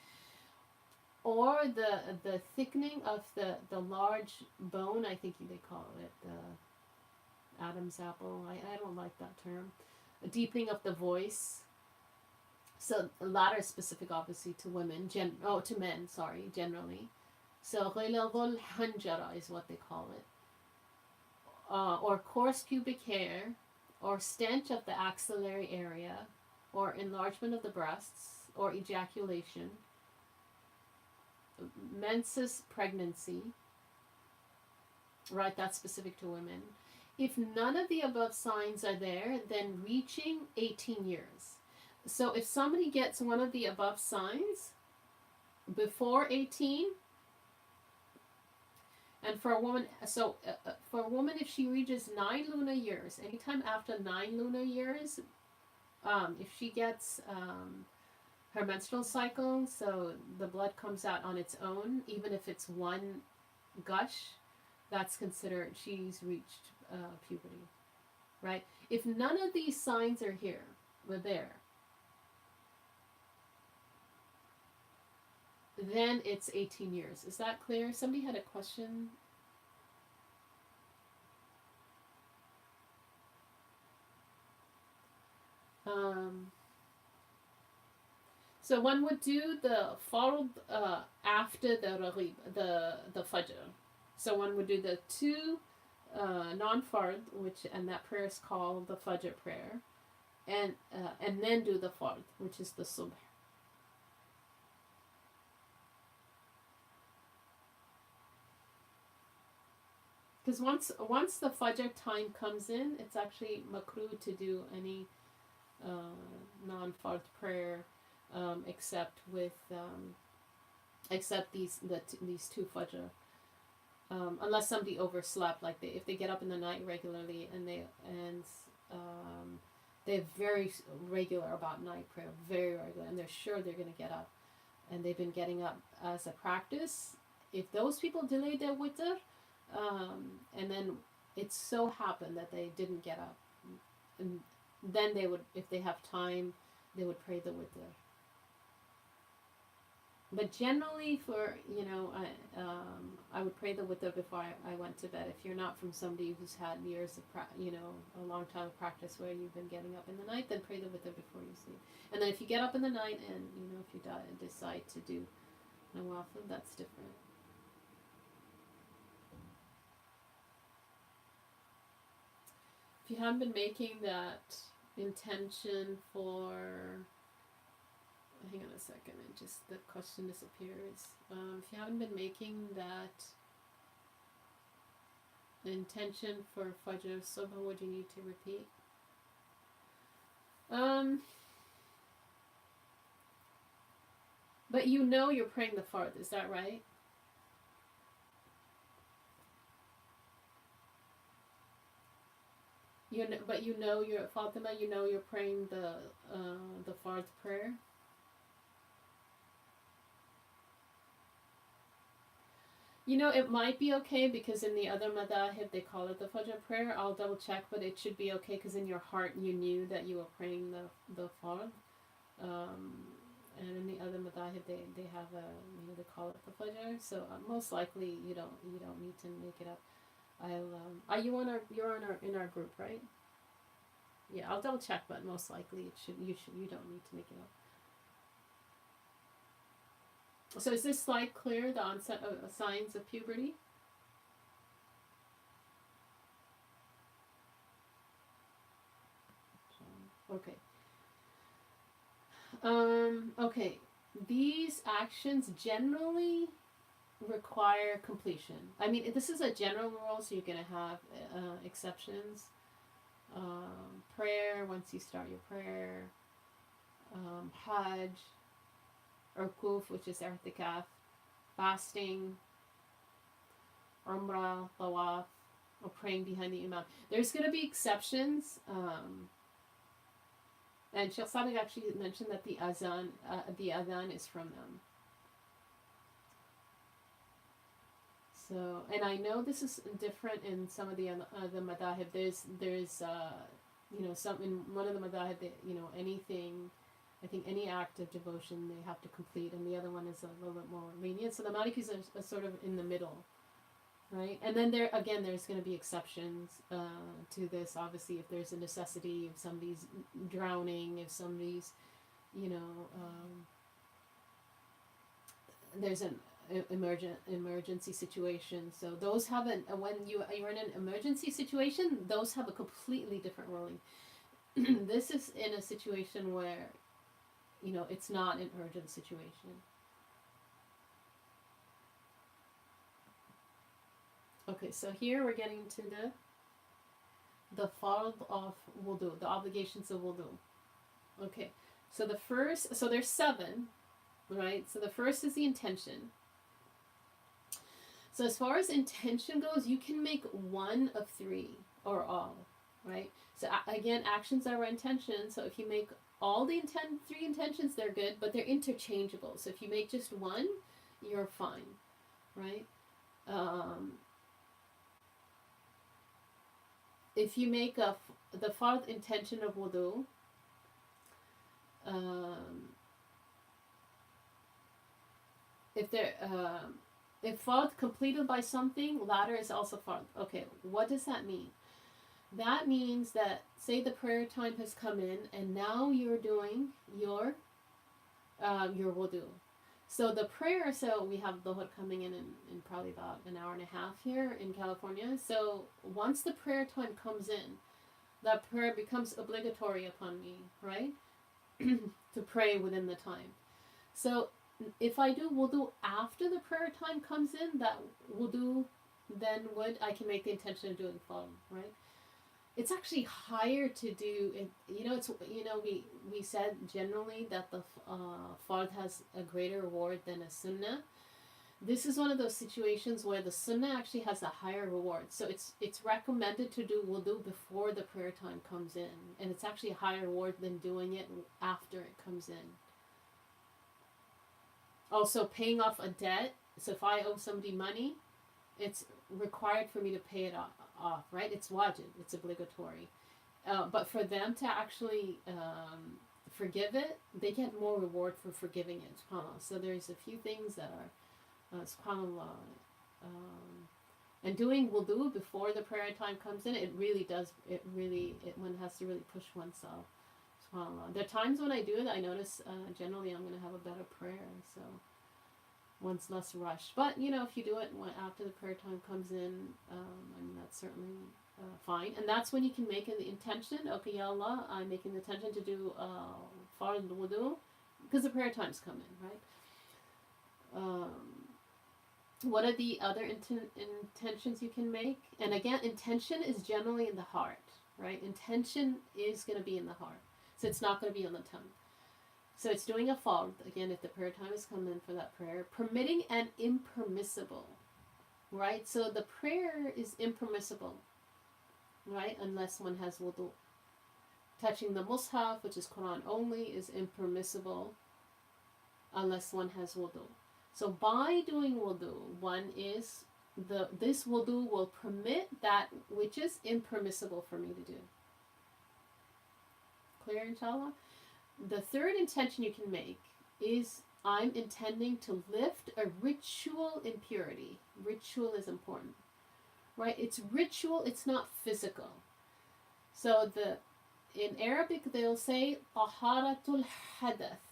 Or the thickening of the large bone, I think they call it the Adam's apple. I don't like that term. A deepening of the voice. So the latter is specific, obviously, to women. To men. Sorry, generally. So ghiladul hanjara is what they call it. Or coarse pubic hair, or stench of the axillary area, or enlargement of the breasts, or ejaculation. Menses, pregnancy. Right, that's specific to women. If none of the above signs are there, then reaching 18 years. So if somebody gets one of the above signs before 18, and for a woman, if she reaches 9 lunar years, anytime after 9 lunar years, if she gets her menstrual cycle, so the blood comes out on its own, even if it's one gush, that's considered she's reached puberty, right? If none of these signs are there, then it's 18 years. Is that clear? Somebody had a question. So one would do the fard after the raghib, the fajr. So one would do the 2 non-fard, and that prayer is called the fajr prayer, and then do the fard, which is the subh. Because once the fajr time comes in, it's actually makruh to do any non-fard prayer, except these 2 fajr. Unless somebody overslept, like if they get up in the night regularly and they're very regular about night prayer, very regular, and they're sure they're going to get up, and they've been getting up as a practice. If those people delay their witr, and then it so happened that they didn't get up, and then they would, if they have time, they would pray the witr. But generally, I would pray the witr before I went to bed. If you're not from somebody who's had years of a long time of practice where you've been getting up in the night, then pray the witr before you sleep. And then if you get up in the night and if you decide to do nawafil, that's different. If you haven't been making that intention for, hang on a second, the question disappears. If you haven't been making that intention for Fajr Subh, would you need to repeat? But you know you're praying the Fard, is that right? But you know you're Fatima. You know you're praying the Fard prayer. You know, it might be okay because in the other madahib they call it the Fajr prayer. I'll double check, but it should be okay because in your heart you knew that you were praying the Fard. And in the other madahib they have a, you know, they call it the Fajr. So most likely you don't need to make it up. Are you on in our group, right? Yeah, I'll double check, but most likely you don't need to make it up. So is this slide clear? The onset of signs of puberty? Okay. Okay. These actions generally require completion. I mean, this is a general rule, so you're going to have exceptions. Prayer, once you start your prayer. Hajj, Urkuf, which is i'tikaf. Fasting, Umrah, Tawaf, or praying behind the Imam. There's going to be exceptions. And Sheikh Sadiq actually mentioned that the adhan is from them. So, and I know this is different in some of the madahib. There's you know, some in one of the madahib, you know, anything, I think any act of devotion they have to complete, and the other one is a little bit more lenient. So the Malikis are sort of in the middle, right? And then there's going to be exceptions to this. Obviously, if there's a necessity, if somebody's drowning, if somebody's, you know, there's an emergency situation. So those haven't, when you're in an emergency situation, those have a completely different ruling. This is in a situation where, you know, it's not an urgent situation. Okay, so here we're getting to the fard of wudu, the obligations of wudu. Okay, so there's 7, right? So the first is the intention. So as far as intention goes, you can make one of 3 or all, right? So again, actions are intention. So if you make all the 3 intentions, they're good, but they're interchangeable. So if you make just one, you're fine, right? If you make the fard intention of wudu, if fard completed by something, latter is also fard. Okay, what does that mean? That means that, say the prayer time has come in, and now you're doing your wudu. So the prayer, so we have Dhuhr coming in probably about an hour and a half here in California. So once the prayer time comes in, that prayer becomes obligatory upon me, right? To pray within the time. So if I do wudu after the prayer time comes in, that wudu then I can make the intention of doing fard, right? It's actually higher to do it. You know, we said generally that the fard has a greater reward than a sunnah. This is one of those situations where the sunnah actually has a higher reward. So it's recommended to do wudu before the prayer time comes in, and it's actually a higher reward than doing it after it comes in. Also, paying off a debt. So if I owe somebody money, it's required for me to pay it off, right? It's wajib, it's obligatory. But for them to actually forgive it, they get more reward for forgiving it, subhanAllah. So there's a few things that are, subhanAllah, and doing wudu before the prayer time comes in, one has to really push oneself, subhanAllah. There are times when I do it, I notice generally I'm going to have a better prayer, so one's less rushed. But, you know, if you do it after the prayer time comes in, I mean, that's certainly fine. And that's when you can make the intention, okay, Ya Allah, I'm making the intention to do fard wudu, because the prayer times come in, right? What are the other intentions you can make? And again, intention is generally in the heart, right? Intention is going to be in the heart. So it's not going to be on the tongue. So it's doing a fard, again, if the prayer time has come in for that prayer, permitting and impermissible, right? So the prayer is impermissible, right? Unless one has wudu. Touching the mushaf, which is Quran only, is impermissible unless one has wudu. So by doing wudu, one is this wudu will permit that which is impermissible for me to do. Clear, inshallah? The third intention you can make is I'm intending to lift a ritual impurity. Ritual is important, right? It's ritual, it's not physical. So in Arabic they'll say taharatul hadath.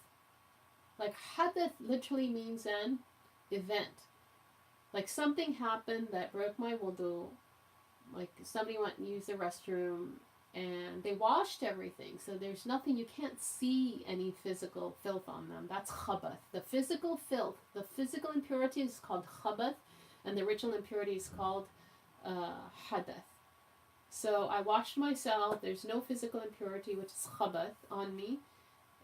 Like hadath literally means an event. Like something happened that broke my wudu. Like somebody went and used the restroom and they washed everything. So there's nothing, you can't see any physical filth on them. That's khabath. The physical filth, the physical impurity is called khabath, and the ritual impurity is called hadath. So I washed myself, there's no physical impurity, which is khabath, on me,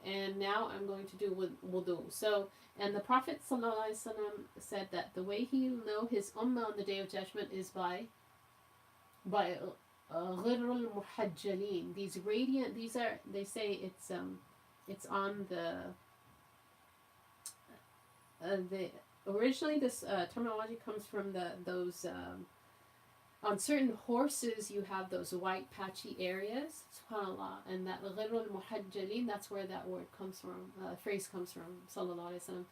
and now I'm going to do wudu. So, and the Prophet ﷺ said that the way he will know his ummah on the Day of Judgment is by ghirrul muhajjalin. These radiant, these are, they say it's on the originally this terminology comes from those on certain horses you have those white patchy areas, subhanallah, and that ghirrul muhajjalin, that's where that word comes from, phrase comes from, sallallahu alaihi wasallam.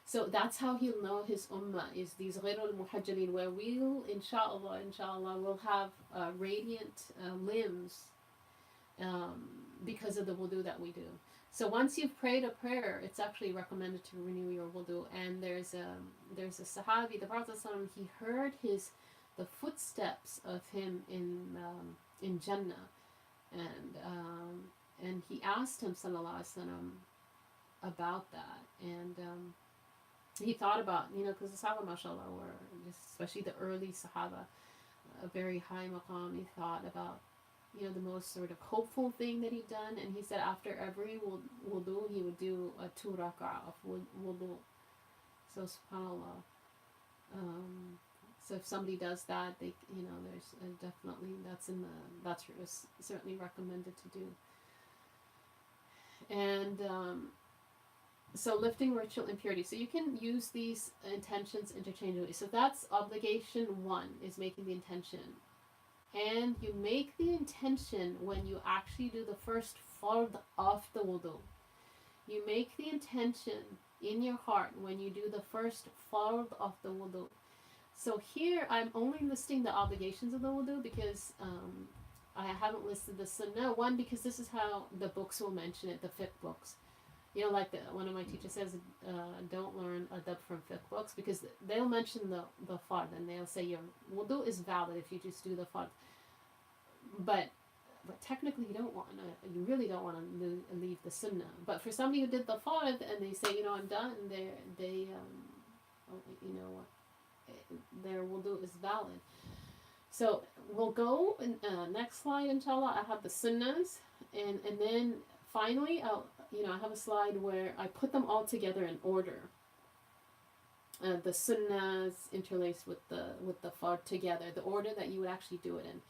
So that's how he'll know his ummah, is these ghirrul muhajjalin, where we'll, inshallah, will have radiant limbs because of the wudu that we do. So once you've prayed a prayer, it's actually recommended to renew your wudu. And there's a sahabi, the Prophet ﷺ, he heard the footsteps of him in Jannah, and he asked him, sallallahu alaihi wasallam, about that, and he thought about, because the Sahaba, mashallah, were especially the early Sahaba, a very high maqam. He thought about, the most sort of hopeful thing that he'd done, and he said after every wudu he would do a 2 rak'ah of wudu. So subhanallah. So if somebody does that, they, there's definitely, that's certainly recommended to do. And so lifting ritual impurity. So you can use these intentions interchangeably. So that's obligation 1, is making the intention. And you make the intention when you actually do the first fard of the wudu. You make the intention in your heart when you do the first fard of the wudu. So here I'm only listing the obligations of the wudu because I haven't listed the sunnah. One, because this is how the books will mention it, the fiqh books. Like one of my teachers says, don't learn adab from fiqh books, because they'll mention the fard and they'll say your wudu is valid if you just do the fard. But technically you really don't want to leave the sunnah. But for somebody who did the fard and they say, I'm done, their wudu is valid. So we'll go next slide, inshallah. I have the sunnahs, and then finally I have a slide where I put them all together in order. The sunnahs interlaced with the fard together, the order that you would actually do it in.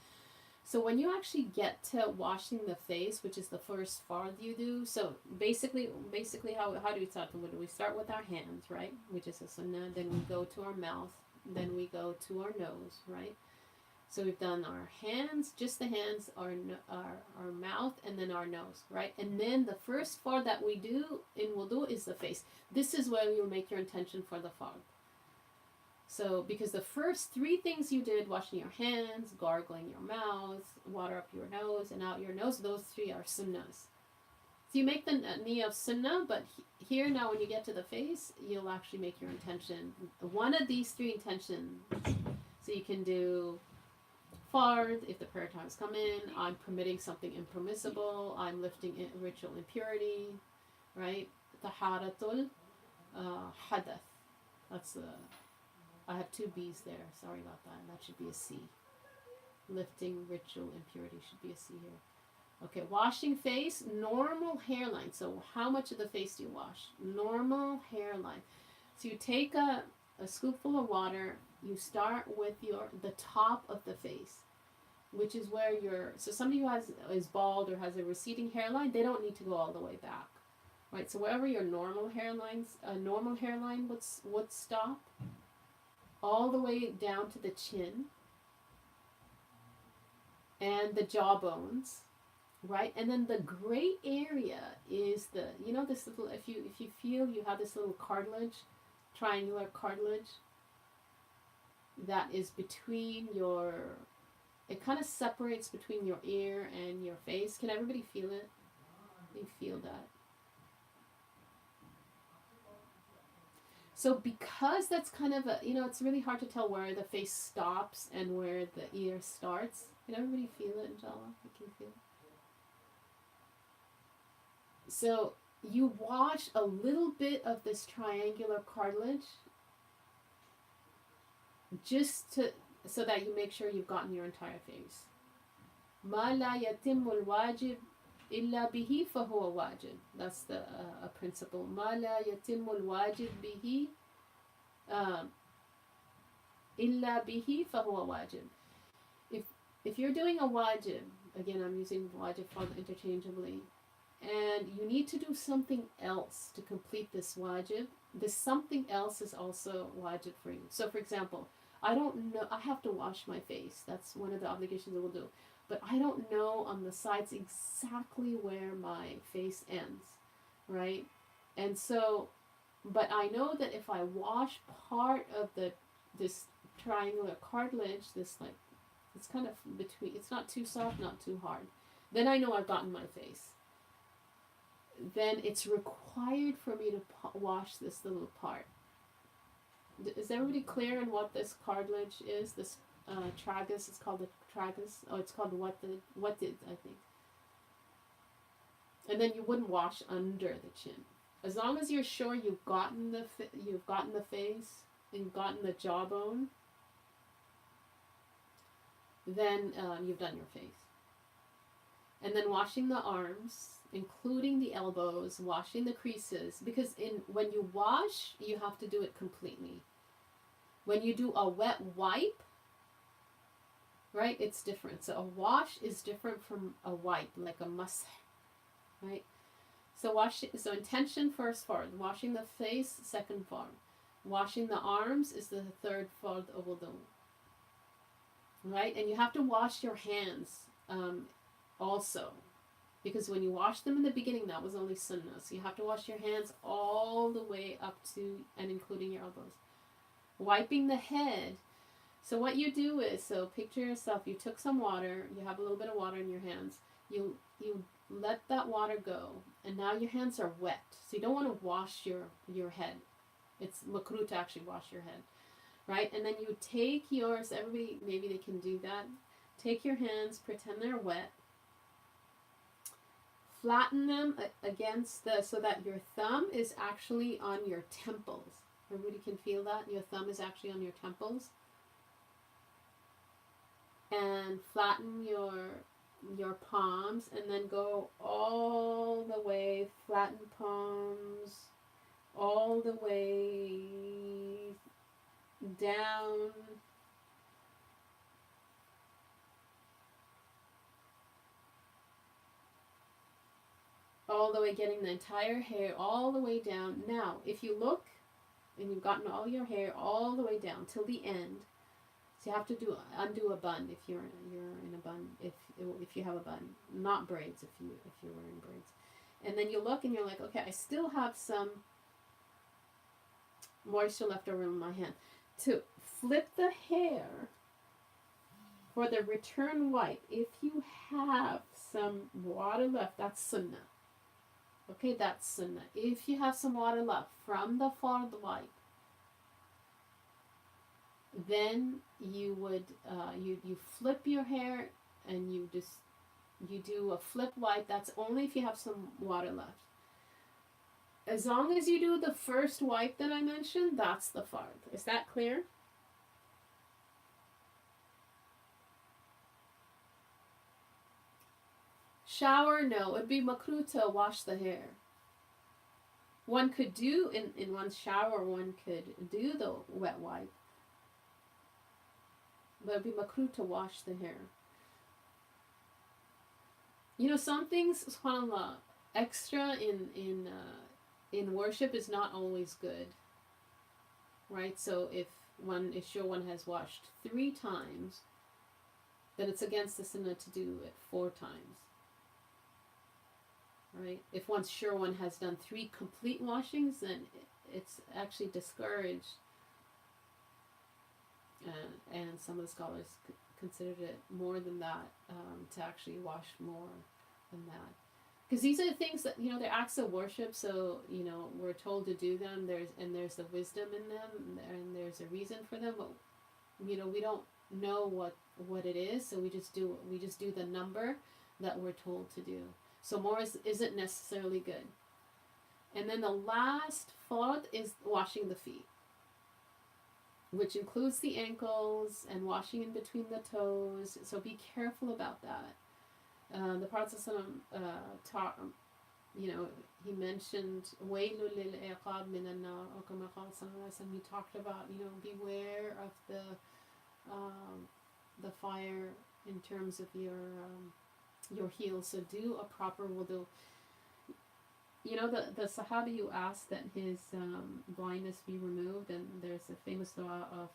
So when you actually get to washing the face, which is the first fard you do, so basically how do we start the wudu? We start with our hands, right, which is a sunnah, then we go to our mouth, then we go to our nose, right? So we've done our hands, just the hands, our mouth, and then our nose, right? And then the first fard that we do in wudu is the face. This is where you will make your intention for the fard. So, because the first 3 things you did, washing your hands, gargling your mouth, water up your nose and out your nose, those 3 are sunnahs. So you make the niyyah of sunnah, but here now when you get to the face, you'll actually make your intention. One of these 3 intentions. So you can do fard, if the prayer times come in, I'm permitting something impermissible, I'm lifting ritual impurity, right? Taharatul hadath. That's I have two B's there. Sorry about that. That should be a C. Lifting ritual impurity should be a C here. Okay, washing face, normal hairline. So how much of the face do you wash? Normal hairline. So you take a scoopful of water. You start with the top of the face, which is where so somebody who is bald or has a receding hairline, they don't need to go all the way back, right? So wherever your normal hairline would stop, all the way down to the chin and the jawbones, right? And then the gray area is this little, if you feel you have this little cartilage, triangular cartilage that is between it kind of separates between your ear and your face. Can everybody feel it? You feel that? So because that's kind of it's really hard to tell where the face stops and where the ear starts. Can everybody feel it, inshallah? You can feel it. So you wash a little bit of this triangular cartilage so that you make sure you've gotten your entire face. ما لا يتم الواجب إلا به فهو واجب. That's a principle. ما لا يتم الواجب به إلا به فهو واجب. If you're doing a wajib, again I'm using wajib fard interchangeably, and you need to do something else to complete this wajib, this something else is also wajib for you. So for example, I don't know, I have to wash my face. That's one of the obligations I will do. But I don't know on the sides exactly where my face ends, right? And so, but I know that if I wash part of this triangular cartilage, it's kind of between, it's not too soft, not too hard, then I know I've gotten my face. Then it's required for me to wash this little part. Is everybody clear on what this cartilage is? This tragus, it's called the tragus. Oh, it's called what did, I think. And then you wouldn't wash under the chin. As long as you're sure you've gotten the face and gotten the jawbone, then you've done your face. And then washing the arms, including the elbows, washing the creases, because when you wash, you have to do it completely. When you do a wet wipe, right, it's different. So a wash is different from a wipe, like a masah, right? So intention first fard, washing the face second fard, washing the arms is the third fard of wudu, right? And you have to wash your hands also. Because when you wash them in the beginning, that was only sunnah. So you have to wash your hands all the way up to and including your elbows. Wiping the head. So what you do is, so picture yourself, you took some water, you have a little bit of water in your hands. You let that water go, and now your hands are wet. So you don't want to wash your head. It's makruh to actually wash your head. Right? And then you take yours, everybody, maybe they can do that. Take your hands, pretend they're wet. Flatten them against so that your thumb is actually on your temples. Everybody can feel that? Your thumb is actually on your temples. And flatten your palms, and then go all the way, flatten palms, all the way down. All the way, getting the entire hair all the way down. Now, if you look, and you've gotten all your hair all the way down till the end, so you have to undo a bun if you're in a bun, if you have a bun, not braids if you're wearing braids. And then you look and you're like, okay, I still have some moisture left over in my hand. To flip the hair for the return wipe, if you have some water left, that's sunnah. Okay, that's sunnah. If you have some water left from the fard wipe, then you would you flip your hair and you do a flip wipe. That's only if you have some water left. As long as you do the first wipe that I mentioned, that's the fard. Is that clear? Shower, no. It would be makruh to wash the hair. One could do, in one's shower, one could do the wet wipe. But it would be makruh to wash the hair. You know, some things, subhanAllah, extra in worship is not always good. Right? So if one is sure one has washed 3 times, then it's against the sunnah to do it 4 times. Right? If one's sure one has done 3 complete washings, then it's actually discouraged. And some of the scholars considered it more than that, to actually wash more than that. Because these are the things that, you know, they're acts of worship, so, you know, we're told to do them, there's the wisdom in them, and there's a reason for them, but, you know, we don't know what it is, so we just do the number that we're told to do. So more isn't necessarily good. And then the last fard is washing the feet, which includes the ankles and washing in between the toes. So be careful about that. The Prophet taught, you know, he mentioned وَيْلٌ لِلْعِقَابِ مِنَ النَّارِ, or كما قال صلى الله عليه وسلم, he talked about, you know, beware of the fire in terms of your heels. So do a proper wudu. You know, the Sahabi who asked that his blindness be removed, and there's a famous dua of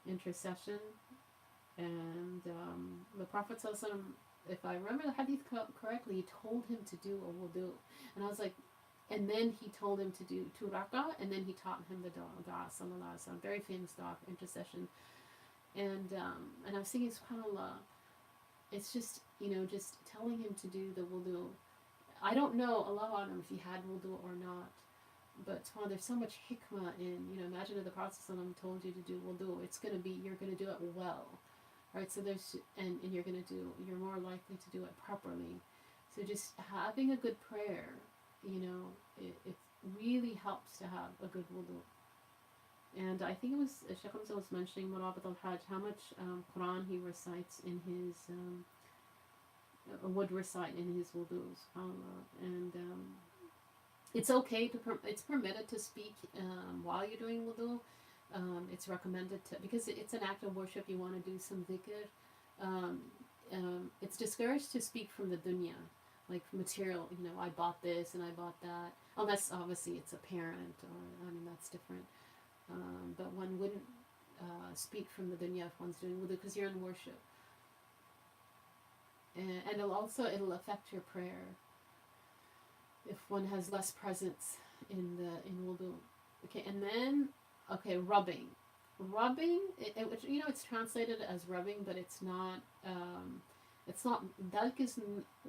intercession. And the Prophet, if I remember the hadith correctly, he told him to do a wudu. And I was like, and then he told him to do 2 rak'ah, and then he taught him the dua, sallallahu alaihi wasallam, very famous dua of intercession. And I was thinking, subhanAllah, it's just, you know, just telling him to do the wudu. I don't know, Allahu A'lam, if he had wudu or not. But there's so much hikmah in, you know, imagine if the Prophet told you to do wudu, it's going to be, you're going to do it well. Right, so and you're more likely to do it properly. So just having a good prayer, you know, it really helps to have a good wudu. And I think it was Sheikh Hamza was mentioning Murabat al-Hajj, how much Quran he recites in his would recite in his wudu, subhanAllah. And it's okay it's permitted to speak while you're doing wudu. It's recommended to, because it's an act of worship, you want to do some dhikr. It's discouraged to speak from the dunya, like material, you know, I bought this and I bought that, unless obviously it's a parent, or, I mean, that's different. But one wouldn't speak from the dunya if one's doing wudu, because you're in worship. And it'll affect your prayer if one has less presence in wudu. Okay, and then, okay, rubbing. You know, it's translated as rubbing, but it's not, dalk is,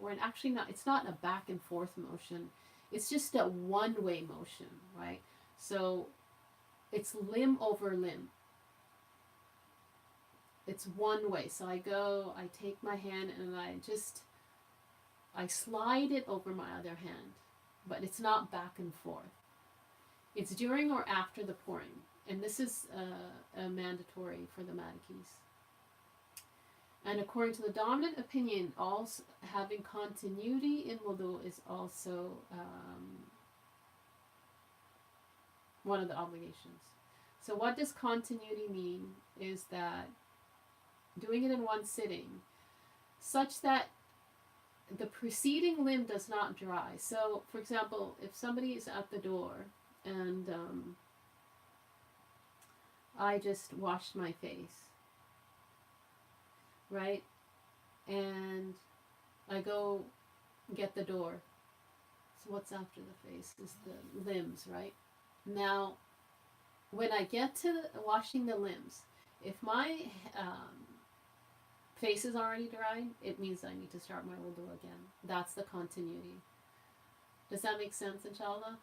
it's not a back and forth motion. It's just a one-way motion, right? So, it's limb over limb. It's one way. So I take my hand and I slide it over my other hand, but it's not back and forth. It's during or after the pouring. And this is a mandatory for the Malikis. And according to the dominant opinion, also having continuity in wudu is also one of the obligations. So what does continuity mean is that doing it in one sitting, such that the preceding limb does not dry. So, for example, if somebody is at the door and I just washed my face, right? And I go get the door. So what's after the face is the limbs, right? Now, when I get to washing the limbs, if my face is already dried, it means I need to start my wudu again. That's the continuity. Does that make sense, inshallah?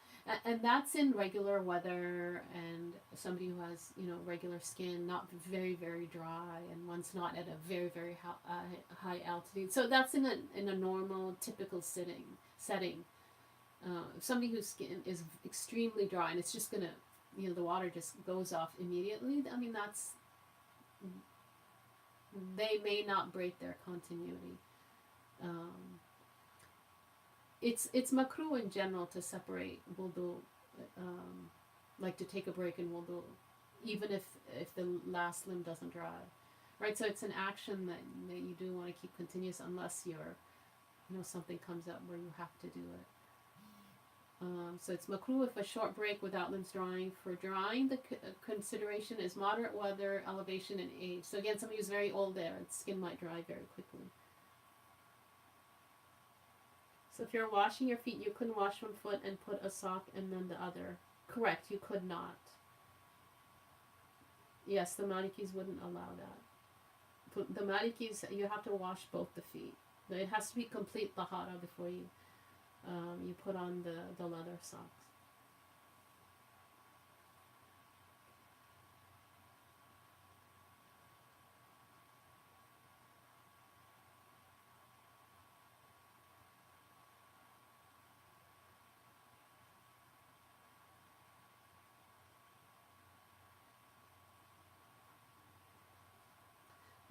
And that's in regular weather, and somebody who has, you know, regular skin, not very, very dry, and one's not at a very, very high altitude. So that's in a normal, typical setting. Somebody whose skin is extremely dry, and it's just gonna, you know, the water just goes off immediately. I mean, they may not break their continuity. Um, it's makruh in general to separate wudu, um, like to take a break in wudu, even if the last limb doesn't dry, right? So it's an action that you do want to keep continuous unless something comes up where you have to do it. So it's makruh if a short break without limbs drying. For drying, the consideration is moderate weather, elevation, and age. So again, somebody who's very old, their skin might dry very quickly. So if you're washing your feet, you couldn't wash one foot and put a sock and then the other. Correct, you could not. Yes, the Malikis wouldn't allow that. The Malikis, you have to wash both the feet. It has to be complete Taharah before you put on the leather socks.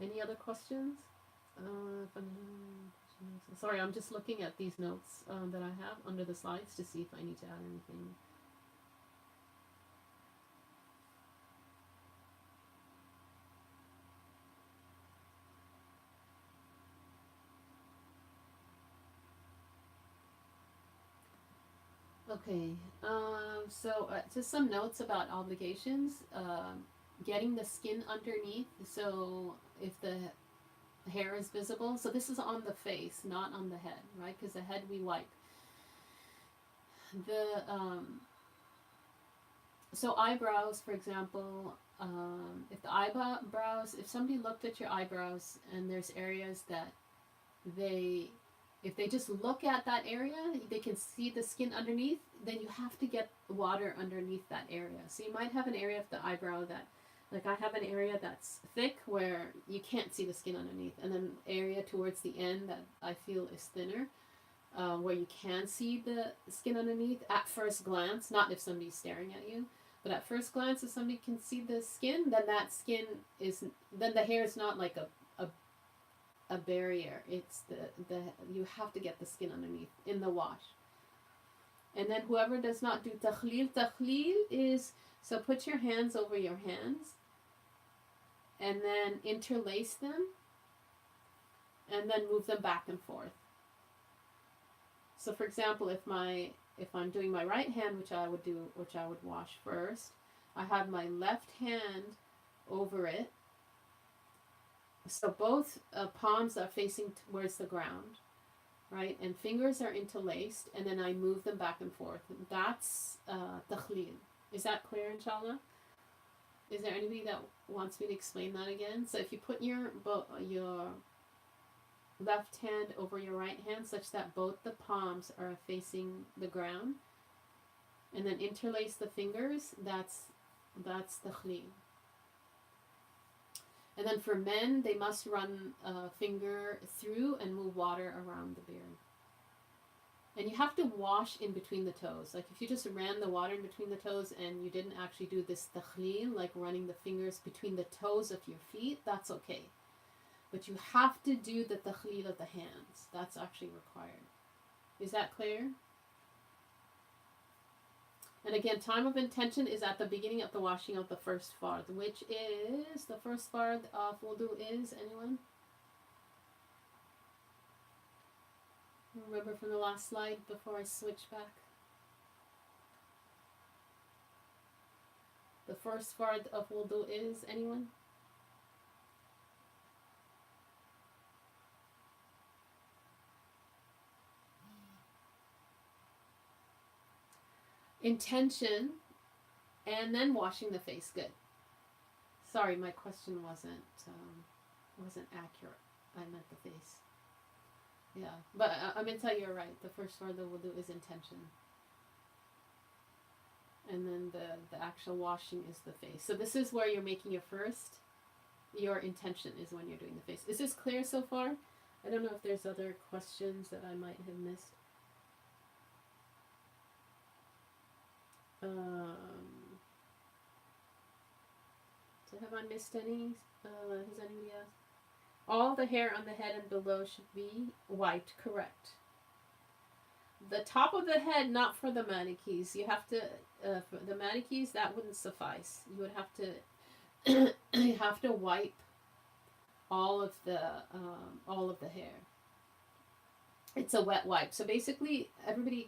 Any other questions? Sorry, I'm just looking at these notes that I have under the slides to see if I need to add anything. Okay, so just some notes about obligations. Getting the skin underneath, so if the hair is visible, so this is on the face, not on the head, right? Because the head we wipe. So eyebrows, for example, if somebody looked at your eyebrows and there's areas that if they just look at that area, they can see the skin underneath, then you have to get water underneath that area. So you might have an area of the eyebrow that, like I have an area that's thick where you can't see the skin underneath, and then area towards the end that I feel is thinner, where you can see the skin underneath at first glance, not if somebody's staring at you, but at first glance, if somebody can see the skin, then then the hair is not like a barrier. It's the you have to get the skin underneath in the wash. And then whoever does not do takhleel is, so put your hands over your hands and then interlace them and then move them back and forth. So for example, if I'm doing my right hand, which I would wash first, I have my left hand over it. So both palms are facing towards the ground, right? And fingers are interlaced, and then I move them back and forth. That's takhleel. Is that clear, inshallah? Is there anybody that wants me to explain that again? So if you put your left hand over your right hand such that both the palms are facing the ground, and then interlace the fingers, that's takhleel. And then for men, they must run a finger through and move water around the beard. And you have to wash in between the toes. Like if you just ran the water in between the toes and you didn't actually do this takhleel, like running the fingers between the toes of your feet, that's okay. But you have to do the takhleel of the hands. That's actually required. Is that clear? And again, time of intention is at the beginning of the washing of the first fard, which is the first fard of wudu is, anyone? Remember from the last slide before I switch back? The first fard of wudu is, anyone? Intention, and then washing the face. Good. Sorry, my question wasn't accurate. I meant the face. Yeah, but I'm gonna tell you you're right. The first fard that we'll do is intention, and then the actual washing is the face. So this is where you're making your intention is when you're doing the face. Is this clear so far? I don't know if there's other questions that I might have missed. So have I missed any? Has anybody asked? All the hair on the head and below should be wiped, correct. The top of the head, not for the manikis. You have to, for the manikis, that wouldn't suffice. You would have to, you have to wipe all of the hair. It's a wet wipe. So basically, everybody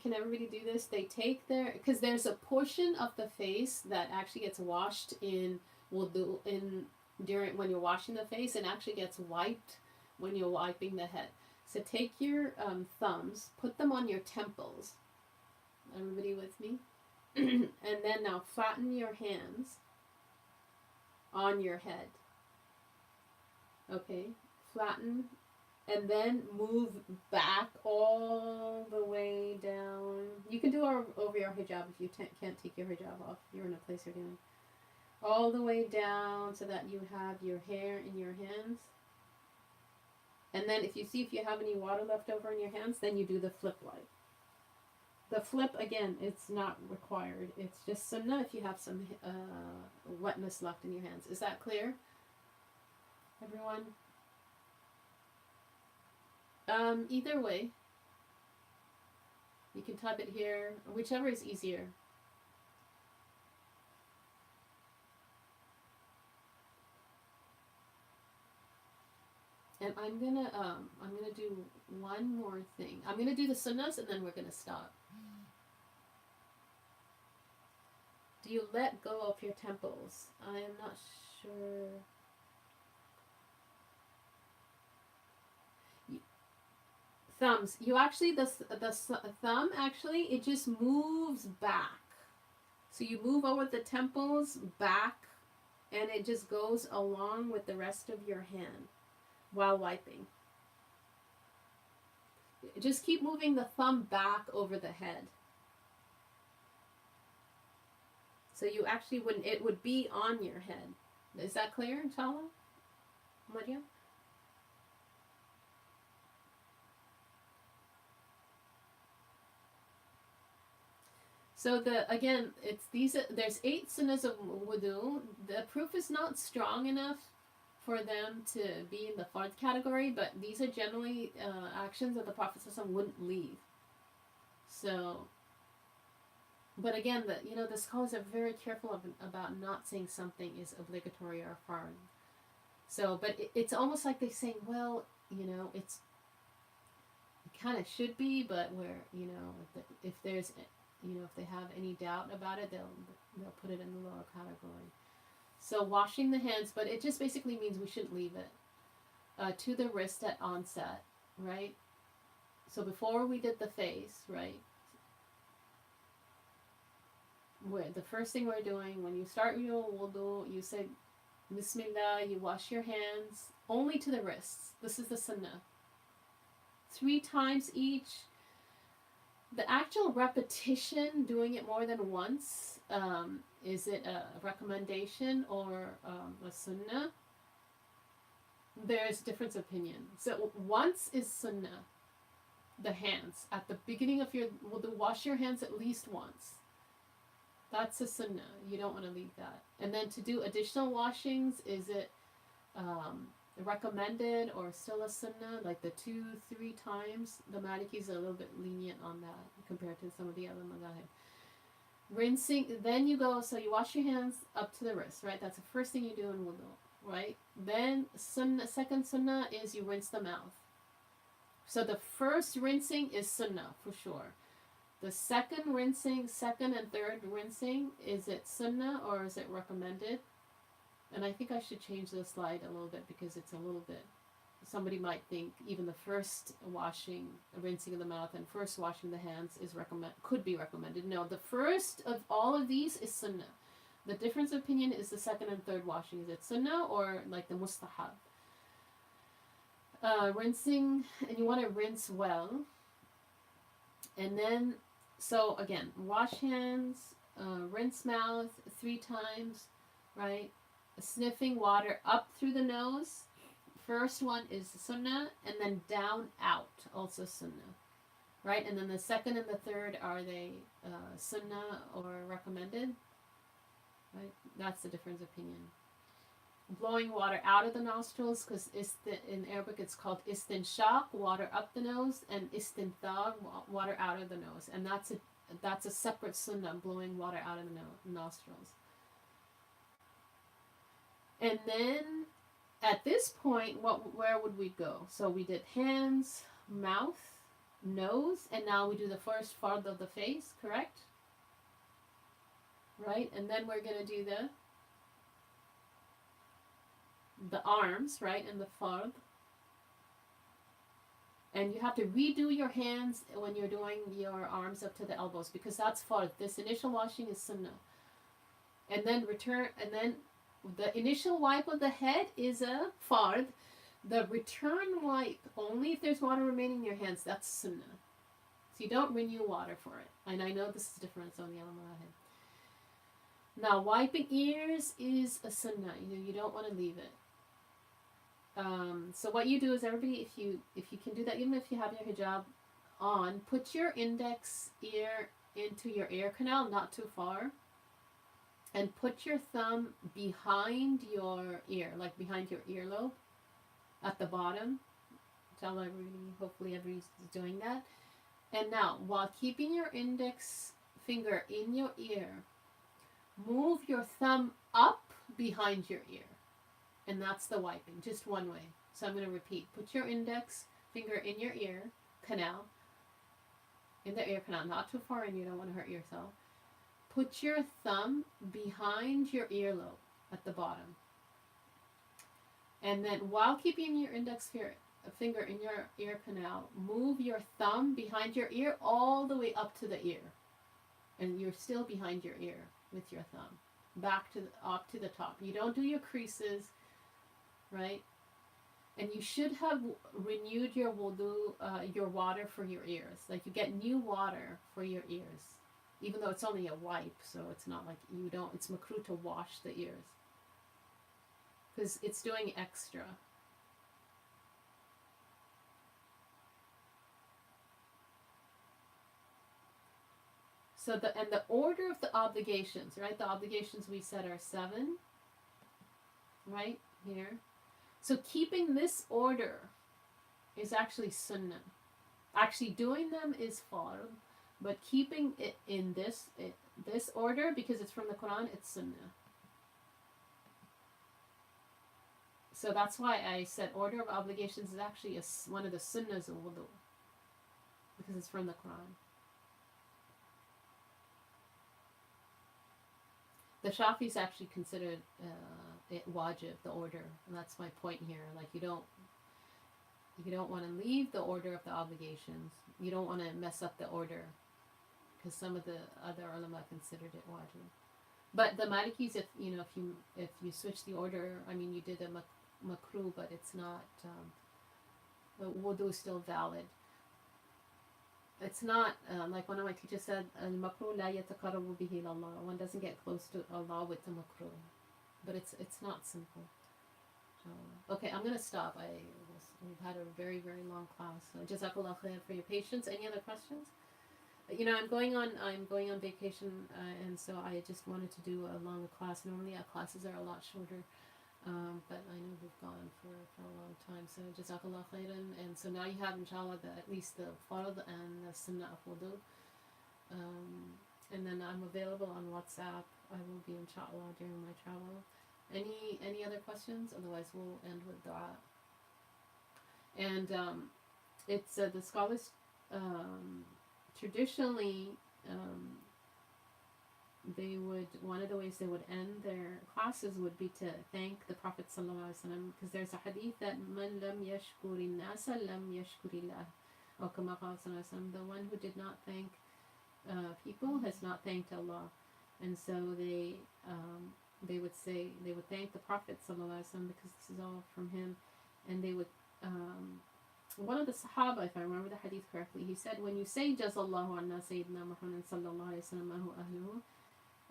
do this? They take their, because there's a portion of the face that actually gets washed in wudu in during when you're washing the face, and actually gets wiped when you're wiping the head. So take your thumbs, put them on your temples. Everybody with me? And then now flatten your hands on your head. Okay, flatten, and then move back all the way down. You can do it over your hijab if you can't take your hijab off. You're in a place you're doing. All the way down so that you have your hair in your hands. And then if you have any water left over in your hands, then you do the flip wipe. The flip, again, it's not required. It's just sunnah if you have some wetness left in your hands. Is that clear? Everyone? Either way. You can type it here, whichever is easier. And I'm gonna do one more thing. I'm gonna do the sunnahs and then we're gonna stop. Do you let go of your temples? I am not sure. Thumbs. You actually, the thumb actually, it just moves back. So you move over the temples back, and it just goes along with the rest of your hand while wiping. Just keep moving the thumb back over the head. So you actually wouldn't, it would be on your head. Is that clear, inshallah? Maria? So again, it's these. There's 8 sunnahs of wudu. The proof is not strong enough for them to be in the fard category, but these are generally actions that the Prophet wouldn't leave. So, but again, the scholars are very careful about not saying something is obligatory or fard. So, but it's almost like they're saying, well, it kind of should be, but if there's if they have any doubt about it, they'll put it in the lower category. So washing the hands, but it just basically means we shouldn't leave it to the wrist at onset, right? So before we did the face, right? The first thing we're doing when you start your wudu, you say Bismillah, you wash your hands only to the wrists. This is the sunnah. 3 times each. The actual repetition, doing it more than once, is it a recommendation or a sunnah? There's difference of opinion. So once is sunnah. The hands. At the beginning of your wudu, wash your hands at least once. That's a sunnah. You don't want to leave that. And then to do additional washings, is it recommended or still a sunnah, like the 2-3 times? The Malikis are a little bit lenient on that compared to some of the other madhahib. Rinsing, then you go, so you wash your hands up to the wrist, right? That's the first thing you do in wudu, right? Then second sunnah is you rinse the mouth. So the first rinsing is sunnah for sure. The second and third rinsing, is it sunnah or is it recommended? And I think I should change the slide a little bit because it's a little bit, somebody might think even the first rinsing of the mouth and first washing the hands could be recommended. No, the first of all of these is sunnah. The difference of opinion is the second and third washing. Is it sunnah or like the mustahab? Rinsing, and you want to rinse well. And then, so again, wash hands, rinse mouth 3 times, right? Sniffing water up through the nose. First one is sunnah, and then down out, also sunnah, right? And then the second and the third, are they sunnah or recommended? Right? That's the difference of opinion. blowing water out of the nostrils, because in Arabic it's called istinshaq, water up the nose, and istinthar, water out of the nose, and that's a separate sunnah, blowing water out of the nostrils. And then at this point, where would we go? So we did hands, mouth, nose, and now we do the first fard of the face, correct? Right? And then we're going to do the arms, right? And the fard. And you have to redo your hands when you're doing your arms up to the elbows, because that's fard. This initial washing is sunnah. And then the initial wipe of the head is a fard. The return wipe, only if there's water remaining in your hands, that's sunnah. So you don't renew water for it. And I know this is different, so now wiping ears is a sunnah. You don't want to leave it. So what you do is, everybody, if you can do that, even if you have your hijab on, put your index ear into your ear canal, not too far, and put your thumb behind your ear, like behind your earlobe, at the bottom. Tell everybody, hopefully everybody's doing that. And now, while keeping your index finger in your ear, move your thumb up behind your ear. And that's the wiping, just one way. So I'm going to repeat. Put your index finger in your ear canal, in the ear canal, not too far in, you don't want to hurt yourself. Put your thumb behind your earlobe at the bottom. And then while keeping your index finger in your ear canal, move your thumb behind your ear all the way up to the ear. And you're still behind your ear with your thumb. Up to the top. You don't do your creases, right? And you should have renewed your wudu, your water for your ears. Like, you get new water for your ears. Even though it's only a wipe, so it's not like it's makruh to wash the ears. Because it's doing extra. So the order of the obligations, right? The obligations we said are 7, right? Here. So keeping this order is actually sunnah. Actually doing them is fard, but keeping it in this order, because it's from the Quran, it's sunnah. So that's why I said order of obligations is actually one of the sunnahs of wudu, because it's from the Quran. The Shafis actually considered it wajib, the order, and that's my point here. Like, you don't want to leave the order of the obligations. You don't want to mess up the order, because some of the other ulama considered it wajib. But the Malikis, if you switch the order, I mean, you did a makruh, but it's not. The wudu is still valid. It's not like one of my teachers said, al-makruh la yataqarrabu bihi ilallah. One doesn't get close to Allah with the makruh. But it's not simple. Okay, I'm gonna stop. We've had a very, very long class. So jazakallah khair for your patience. Any other questions? I'm going on vacation, and so I just wanted to do a longer class. Normally our classes are a lot shorter. But I know we've gone for a long time. So jazakallah khairan. And so now you have, inshallah, at least the fard and the sunnah of wudu. And then I'm available on WhatsApp. I will be, inshallah, during my travel. Any other questions? Otherwise we'll end with dua. And it's the scholars traditionally one of the ways they would end their classes would be to thank the Prophet sallallahu alaihi wasallam, because there's a hadith that man lam yashkurin nasa lam yashkurillah, or kama qala sallallahu alaihi wasallam, the one who did not thank people has not thanked Allah. And so they would thank the Prophet sallallahu alaihi wasallam, because this is all from him. And they would one of the Sahaba, if I remember the hadith correctly, he said, when you say Jazallahu anna Sayyidina Muhammad sallallahu alayhi wa sallam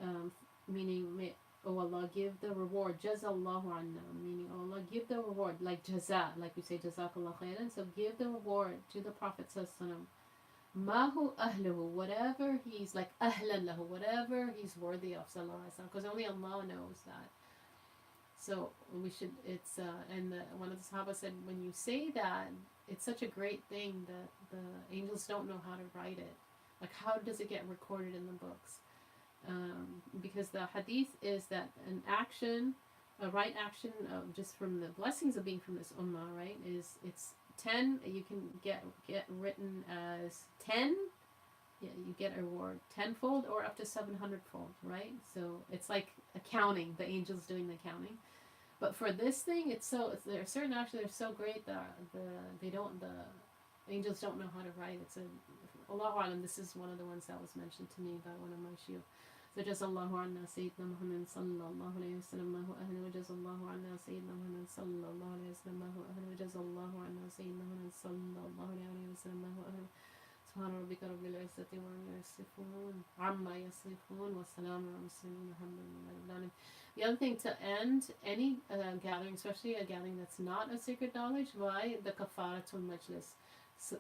ahluhu, meaning, may Allah give the reward, Jazallahu anna, meaning, Allah give the reward, like jaza, like we say Jazakallah khairan, so give the reward to the Prophet sallallahu alayhi wa sallam, mahu ahluhu, whatever he's, like ahlan lahu, whatever he's worthy of sallallahu alayhi wa sallam, because only Allah knows that. So we should, it's, one of the Sahaba said, when you say that, it's such a great thing that the angels don't know how to write it. Like, how does it get recorded in the books? Because the hadith is that an action, a right action of just from the blessings of being from this ummah, right, is it's 10, you can get written as 10, yeah, you get a reward tenfold or up to 700-fold, right? So it's like accounting, the angels doing the counting. But for this thing, there are certain actions that are so great that the angels don't know how to write. It's Allahu Alam, this is one of the ones that was mentioned to me by one of my shuyukh. So Jazallahu anna Sayyidina Muhammad sallallahu alayhi wa sallam mahu ahlan wa Jazallahu anna Sayyidina Muhammad sallallahu alayhi wa sallam mahu ahlan wa Jazallahu anna Sayyidina Muhammad sallallahu alayhi wa sallam mahu ahlan. Subhana rabbika rabbil izzati wa amma yasifun amma yasifun wa salamun ala mursalin alhamdulillahi. The other thing, to end any gathering, especially a gathering that's not a sacred knowledge, by the kafaratul majlis,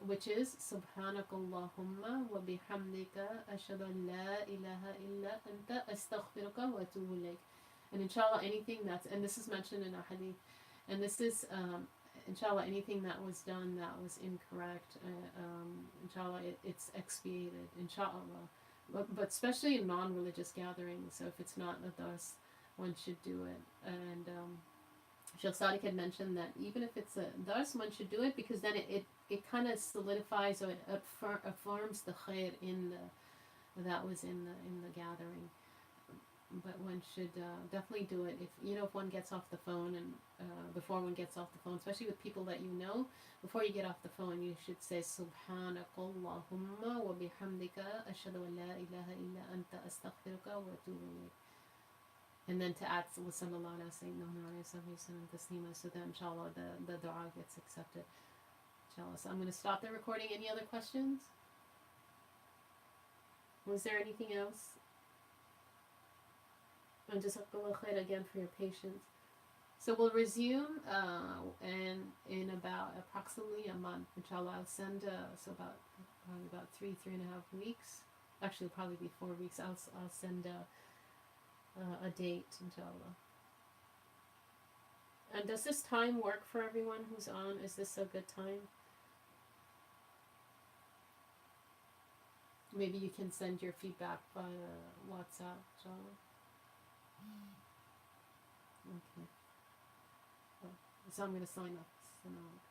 which is Subhanakallahumma wa bihamdika ashhadu an la ilaha illa anta astaghfiruka wa atubu ilayk. And inshallah, anything that's, and this is mentioned in a hadith, and this is inshallah, anything that was done that was incorrect, inshallah, it's expiated, inshallah. But especially in non-religious gatherings, so if it's not a dars, one should do it. And Sheikh Sadiq had mentioned that even if it's a dars, one should do it, because then it kind of solidifies, or it affirms the khair that was in the gathering. But one should definitely do it if one gets off the phone, and before one gets off the phone, especially with people that you know. Before you get off the phone, you should say Subhanakallahumma wa bihamdika ashhadu an la ilaha illa anta astaghfiruka wa atubu ilayk. And then to add wa sallallahu ala sayyidina Muhammad taslima, so that inshallah the dua gets accepted. Inshallah. So I'm going to stop the recording. Any other questions? Was there anything else? And jazakallah khair again for your patience. So we'll resume and in about approximately a month, inshallah. I'll send probably about 3.5 weeks. Actually, it'll probably be 4 weeks. I'll send a date, inshallah. And does this time work for everyone who's on? Is this a good time? Maybe you can send your feedback via WhatsApp, inshallah. Okay. So I'm going to sign up.